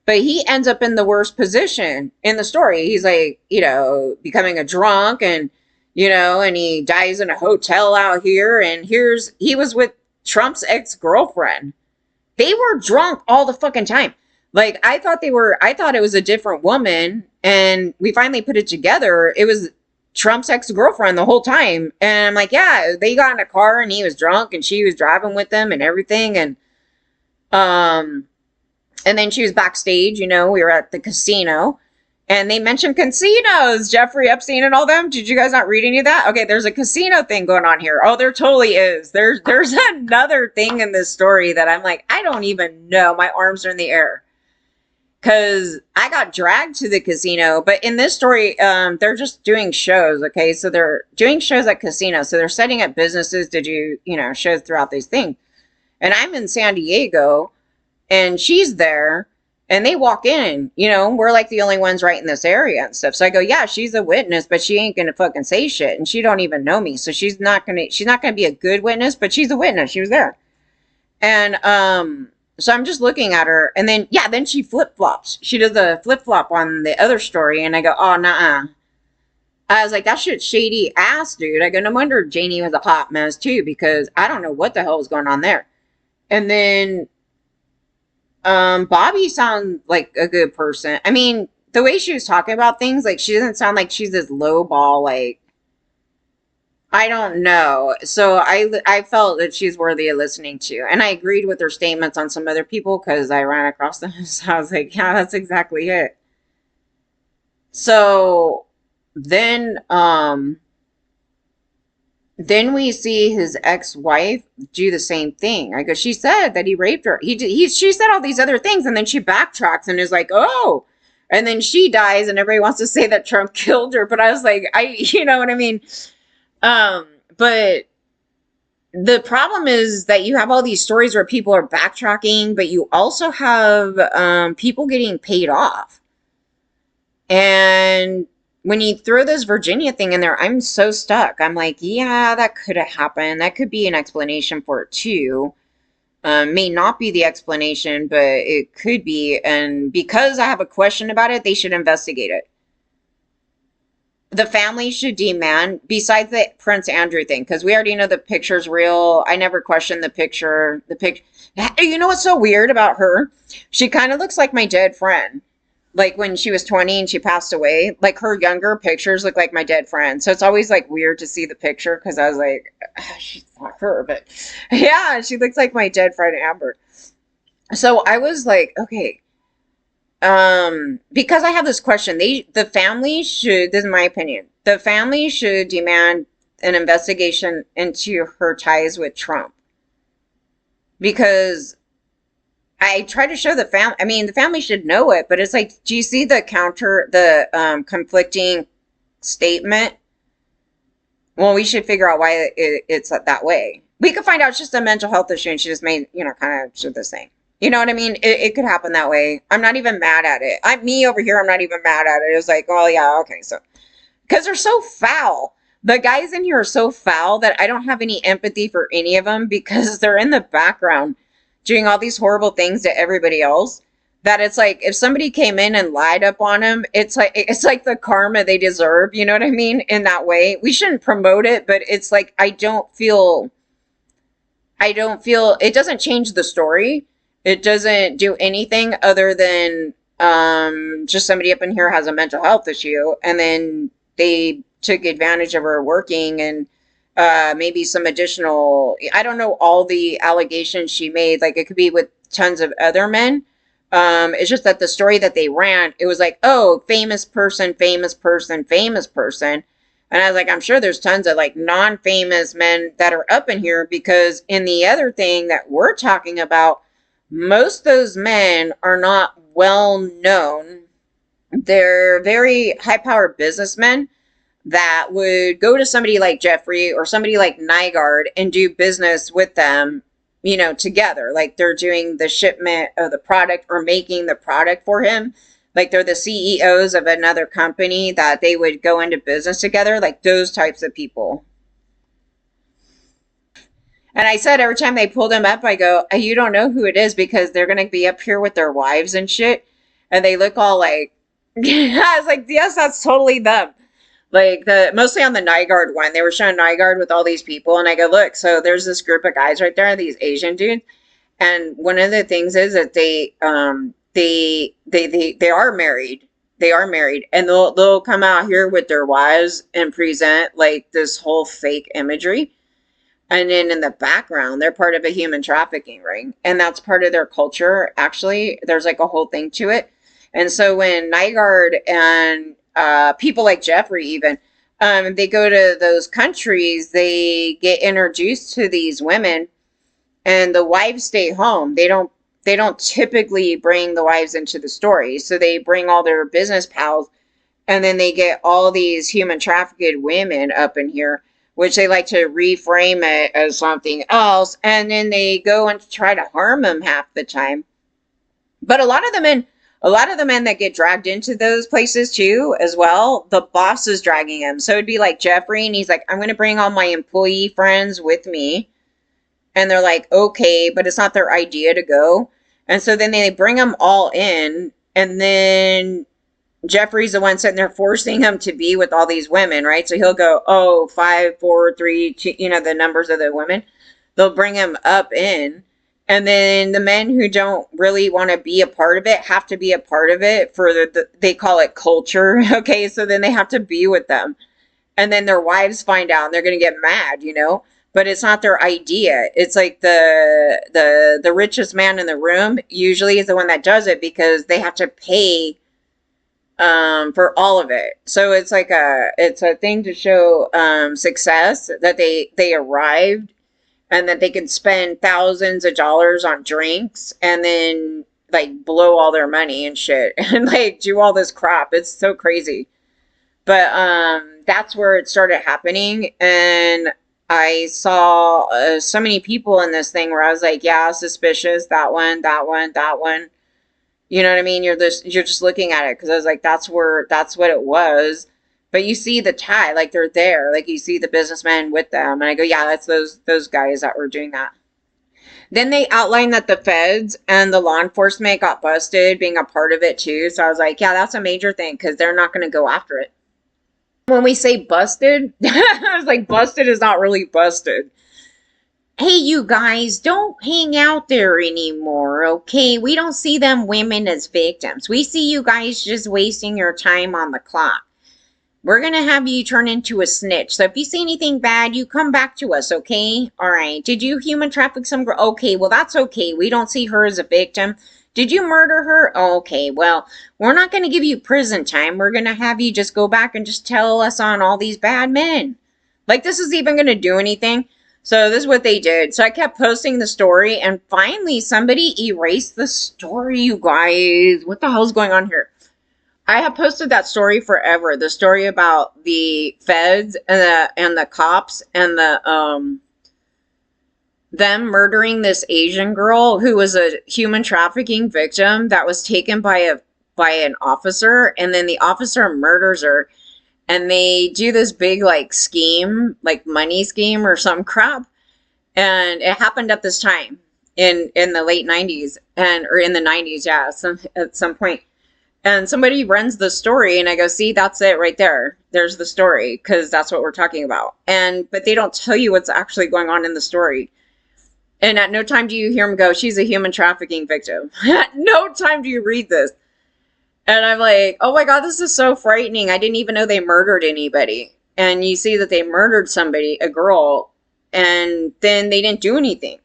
But he ends up in the worst position in the story. He's like, becoming a drunk and he dies in a hotel out here. And he was with Trump's ex-girlfriend. They were drunk all the fucking time. Like, I thought it was a different woman. And we finally put it together. It was Trump's ex-girlfriend the whole time. And I'm like, yeah, they got in a car and he was drunk and she was driving with them and everything. And then she was backstage, we were at the casino and they mentioned casinos, Jeffrey Epstein and all them. Did you guys not read any of that? Okay, there's a casino thing going on here. Oh, there totally is. There's another thing in this story that I'm like, I don't even know. My arms are in the air. Cause I got dragged to the casino, but in this story, they're just doing shows. Okay, so they're doing shows at casinos. So they're setting up businesses to do, shows throughout these things. And I'm in San Diego, and she's there, and they walk in. We're like the only ones right in this area and stuff. So I go, yeah, she's a witness, but she ain't gonna fucking say shit, and she don't even know me, so she's not gonna be a good witness, but she's a witness. She was there, and so I'm just looking at her, and then she flip flops. She does a flip flop on the other story, and I go, oh, nah. I was like, that shit's shady ass, dude. I go, no wonder Janie was a hot mess too, because I don't know what the hell was going on there. And then Bobby sounds like a good person. I mean, the way she was talking about things, like, she doesn't sound like she's this low ball, like, I don't know. So I felt that she's worthy of listening to. And I agreed with her statements on some other people because I ran across them. So I was like, yeah, that's exactly it. So then then we see his ex-wife do the same thing. I go, she said that he raped her. She said all these other things, and then she backtracks and is like, oh, and then she dies, and everybody wants to say that Trump killed her. But I was like, you know what I mean? But the problem is that you have all these stories where people are backtracking, but you also have people getting paid off. And when you throw this Virginia thing in there, I'm so stuck. I'm like, yeah, that could have happened. That could be an explanation for it too. May not be the explanation, but it could be. And because I have a question about it, they should investigate it. The family should demand, besides the Prince Andrew thing, because we already know the picture's real. I never questioned the picture. You know what's so weird about her? She kind of looks like my dead friend. Like when she was 20 and she passed away, like her younger pictures look like my dead friend. So it's always like weird to see the picture because I was like, she's not her, but yeah, she looks like my dead friend Amber. So I was like, okay, because I have this question, the family should, this is my opinion, the family should demand an investigation into her ties with Trump, because I try to show the family. I mean, the family should know it, but it's like, do you see the conflicting statement? Well, we should figure out why it's that way. We could find out it's just a mental health issue and she just made, kind of should the same. You know what I mean? It could happen that way. I'm not even mad at it. Me over here, I'm not even mad at it. It's like, oh yeah, okay. So, because they're so foul. The guys in here are so foul that I don't have any empathy for any of them because they're in the background doing all these horrible things to everybody else. That it's like if somebody came in and lied up on them, it's like the karma they deserve. You know what I mean? In that way, we shouldn't promote it, but it's like I don't feel it doesn't change the story. It doesn't do anything other than just somebody up in here has a mental health issue, and then they took advantage of her working and maybe some additional. I don't know all the allegations she made. Like it could be with tons of other men. It's just that the story that they ran, it was like, oh, famous person, famous person, famous person. And I was like, I'm sure there's tons of like non-famous men that are up in here because in the other thing that we're talking about, most of those men are not well known. They're very high powered businessmen that would go to somebody like Jeffrey or somebody like Nygaard and do business with them, together. Like they're doing the shipment of the product or making the product for him. Like they're the CEOs of another company that they would go into business together, like those types of people. And I said every time they pulled him up, I go, you don't know who it is because they're going to be up here with their wives and shit. And they look all like, I was like, yes, that's totally them. Like mostly on the Nygaard one, they were showing Nygaard with all these people. And I go, look, so there's this group of guys right there, these Asian dudes. And one of the things is that they are married. They are married. And they'll come out here with their wives and present like this whole fake imagery. And then in the background, they're part of a human trafficking ring. And that's part of their culture. Actually, there's like a whole thing to it. And so when Nygaard and people like Jeffrey even, they go to those countries, they get introduced to these women and the wives stay home. They don't typically bring the wives into the story. So they bring all their business pals and then they get all these human trafficked women up in here, which they like to reframe it as something else. And then they go and try to harm them half the time. But a lot of the men that get dragged into those places too, as well, the boss is dragging them. So it'd be like Jeffrey, and he's like, I'm going to bring all my employee friends with me. And they're like, okay, but it's not their idea to go. And so then they bring them all in, and then Jeffrey's the one sitting there forcing him to be with all these women, right? So he'll go, oh, 5, 4, 3, 2, the numbers of the women. They'll bring him up in. And then the men who don't really want to be a part of it have to be a part of it for they call it culture. Okay. So then they have to be with them. And then their wives find out and they're going to get mad. But it's not their idea. It's like the richest man in the room usually is the one that does it because they have to pay for all of it. So it's a thing to show success that they arrived and that they can spend thousands of dollars on drinks and then like blow all their money and shit and like do all this crap. It's so crazy. But that's where it started happening, and I saw so many people in this thing where I was like, yeah, suspicious, that one, that one, that one. You know what I mean? You're just looking at it because I was like, that's what it was. But you see the tie, like they're there, like you see the businessmen with them, and I go, yeah, that's those guys that were doing that. Then they outlined that the feds and the law enforcement got busted being a part of it too. So I was like, yeah, that's a major thing because they're not going to go after it. When we say busted, I was like, busted is not really busted. Hey, you guys, don't hang out there anymore, okay? We don't see them women as victims. We see you guys just wasting your time on the clock. We're going to have you turn into a snitch. So if you see anything bad, you come back to us, okay? All right. Did you human traffic some girl? Okay, well, that's okay. We don't see her as a victim. Did you murder her? Okay, well, we're not going to give you prison time. We're going to have you just go back and just tell us on all these bad men. Like, this is even going to do anything. So this is what they did. So I kept posting the story, and finally somebody erased the story, you guys. What the hell's going on here? I have posted that story forever. The story about the feds and the cops and the them murdering this Asian girl who was a human trafficking victim that was taken by an officer, and then the officer murders her, and they do this big like scheme, like money scheme or some crap, and it happened at this time in the late 90s, and or in the 90s, yeah, at some point. And somebody runs the story, and I go, see, that's it right there. There's the story, because that's what we're talking about. And but they don't tell you what's actually going on in the story. And at no time do you hear him go, she's a human trafficking victim. At no time do you read this. And I'm like, oh my God, this is so frightening. I didn't even know they murdered anybody. And you see that they murdered somebody, a girl, and then they didn't do anything.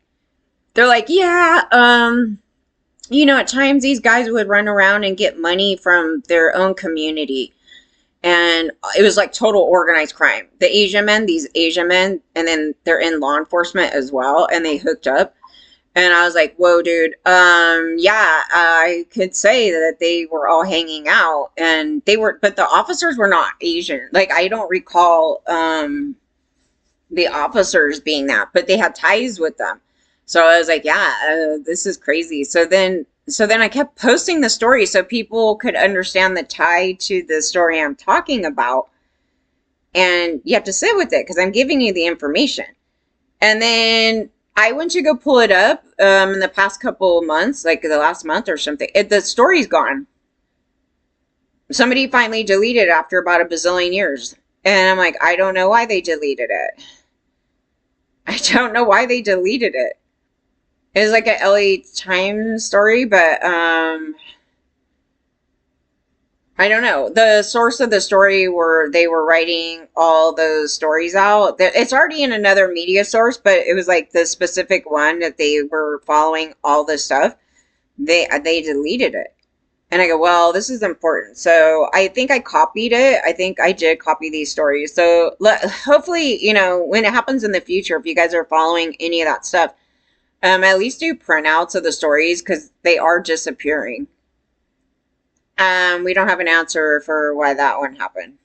They're like, yeah, at times these guys would run around and get money from their own community. And it was like total organized crime. These Asian men, and then they're in law enforcement as well, and they hooked up. And I was like, whoa, dude. Yeah, I could say that they were all hanging out, and but the officers were not Asian. Like, I don't recall, the officers being that, but they had ties with them. So I was like, yeah, this is crazy. So then I kept posting the story so people could understand the tie to the story I'm talking about. And you have to sit with it because I'm giving you the information. And then I went to go pull it up in the past couple of months, like the last month or something. The story's gone. Somebody finally deleted it after about a bazillion years. And I'm like, I don't know why they deleted it. I don't know why they deleted it. It was like a LA Times story, but I don't know. The source of the story where they were writing all those stories out. It's already in another media source, but it was like the specific one that they were following all this stuff. They deleted it. And I go, well, this is important. So I think I copied it. I think I did copy these stories. So hopefully, when it happens in the future, if you guys are following any of that stuff, at least do printouts of the stories because they are disappearing. We don't have an answer for why that one happened.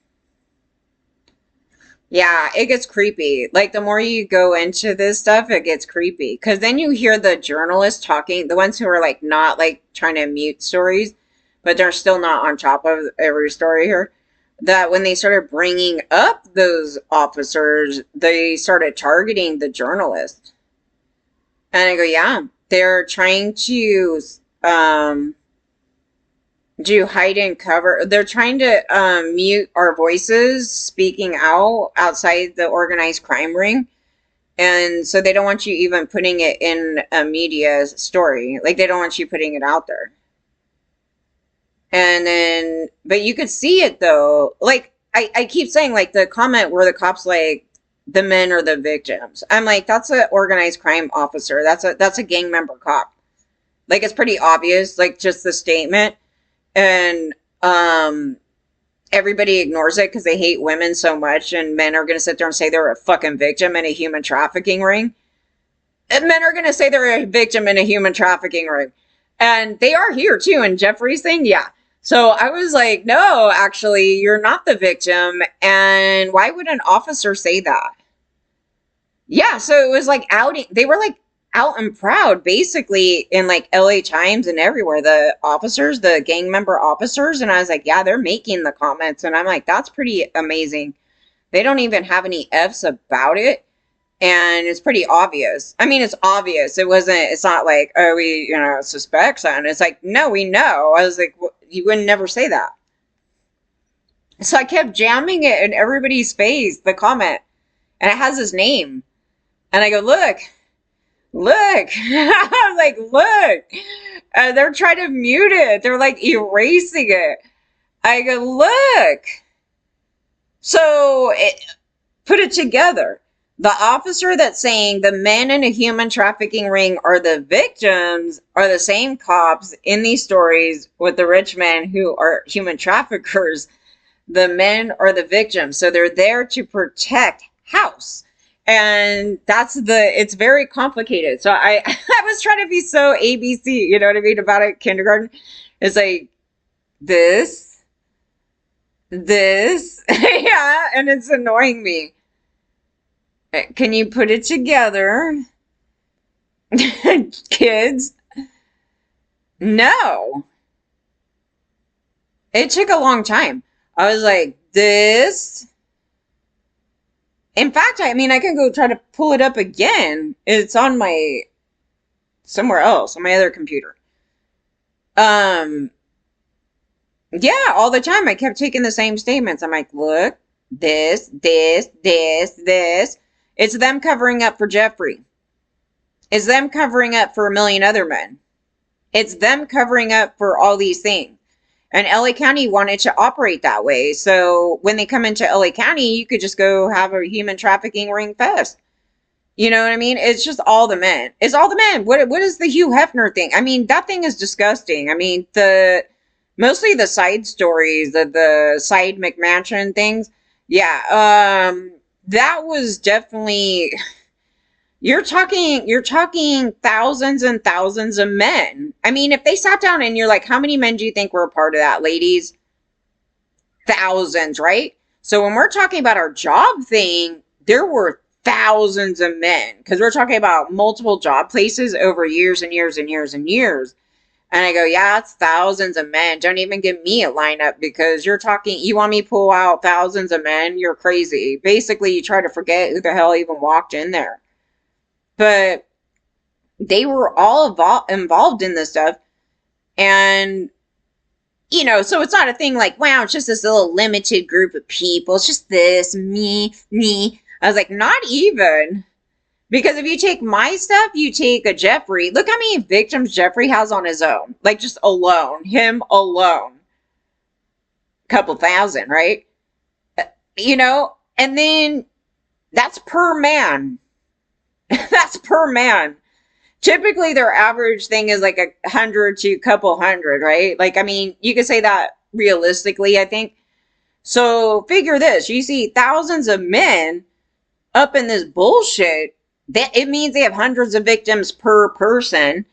Yeah, it gets creepy. Like the more you go into this stuff, it gets creepy. Because then you hear the journalists talking, the ones who are like not like trying to mute stories, but they're still not on top of every story here. That when they started bringing up those officers, they started targeting the journalists. And I go, yeah, they're trying to do hide and cover. They're trying to mute our voices speaking out outside the organized crime ring. And so they don't want you even putting it in a media story. Like they don't want you putting it out there. And then, but you could see it though. Like I keep saying like the comment where the cops like, the men are the victims. I'm like, that's an organized crime officer. That's a gang member cop. Like it's pretty obvious, like just the statement. And everybody ignores it because they hate women so much, and men are gonna sit there and say they're a fucking victim in a human trafficking ring. And men are gonna say they're a victim in a human trafficking ring. And they are here too in Jeffrey's thing, yeah. So I was like, no, actually, you're not the victim. And why would an officer say that? Yeah, so it was like outing. They were like out and proud, basically, in like LA Times and everywhere. The officers, the gang member officers. And I was like, yeah, they're making the comments. And I'm like, that's pretty amazing. They don't even have any F's about it. And it's pretty obvious. I mean, it's obvious. It's not like, oh, we, suspect something. It's like, no, we know. I was like, well, you would never say that. So I kept jamming it in everybody's face, the comment. And it has his name. And I go, look. I was like, look. They're trying to mute it. They're like erasing it. I go, look. So put it together. The officer that's saying the men in a human trafficking ring are the victims are the same cops in these stories with the rich men who are human traffickers. The men are the victims. So they're there to protect house. And it's very complicated. So I was trying to be so ABC, you know what I mean, about it, kindergarten. It's like this, this, yeah, and it's annoying me. Can you put it together? Kids? No. It took a long time. I was like, this. In fact, I mean, I can go try to pull it up again. It's on my somewhere else on my other computer. Um, yeah, all the time I kept taking the same statements. I'm like, look, this. It's them covering up for Jeffrey. It's them covering up for a million other men. It's them covering up for all these things. And LA County wanted to operate that way. So when they come into LA County, you could just go have a human trafficking ring fest. You know what I mean? It's just all the men. It's all the men. What is the Hugh Hefner thing? I mean, that thing is disgusting. I mean, the mostly the side stories, the side McMansion things. Yeah, that was definitely you're talking thousands and thousands of men. I mean, if they sat down and you're like, how many men do you think were a part of that, ladies? Thousands, right? So when we're talking about our job thing, there were thousands of men because we're talking about multiple job places over years and years and years and years. And I go, yeah, it's thousands of men. Don't even give me a lineup because you want me to pull out thousands of men? You're crazy. Basically, you try to forget who the hell even walked in there. But they were all involved in this stuff. And, so it's not a thing like, wow, it's just this little limited group of people. It's just this, me. I was like, not even. Because if you take my stuff, you take a Jeffrey. Look how many victims Jeffrey has on his own. Like just alone. Him alone. Couple thousand, right? And then that's per man. That's per man. Typically their average thing is like 100 to a couple hundred, right? Like, I mean, you could say that realistically, I think. So figure this, you see thousands of men up in this bullshit. That it means they have hundreds of victims per person,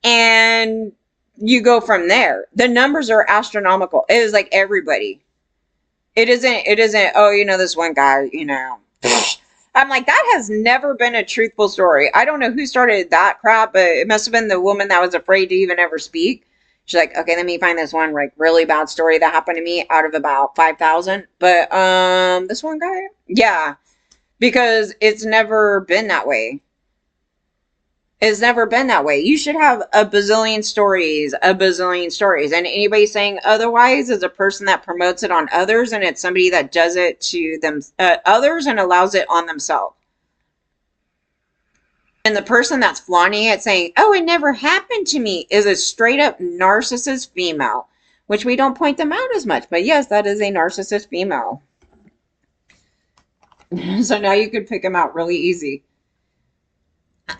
and you go from there. The numbers are astronomical. It is like everybody. It isn't, oh, this one guy. I'm like, that has never been a truthful story. I don't know who started that crap, but it must have been the woman that was afraid to even ever speak. She's like, okay, let me find this one like really bad story that happened to me out of about 5,000. But this one guy, yeah, because it's never been that way. It's never been that way. You should have a bazillion stories, and anybody saying otherwise is a person that promotes it on others, and it's somebody that does it to them, others, and allows it on themselves. And the person that's flaunting it, saying, "Oh, it never happened to me," is a straight up narcissist female, which we don't point them out as much. But yes, that is a narcissist female. So now you could pick them out really easy.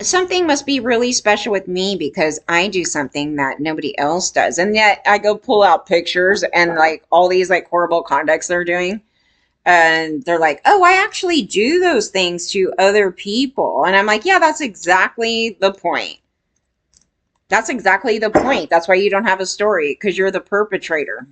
Something must be really special with me because I do something that nobody else does. And yet I go pull out pictures and like all these like horrible conducts they're doing. And they're like, oh, I actually do those things to other people. And I'm like, yeah, that's exactly the point. That's exactly the point. That's why you don't have a story, because you're the perpetrator.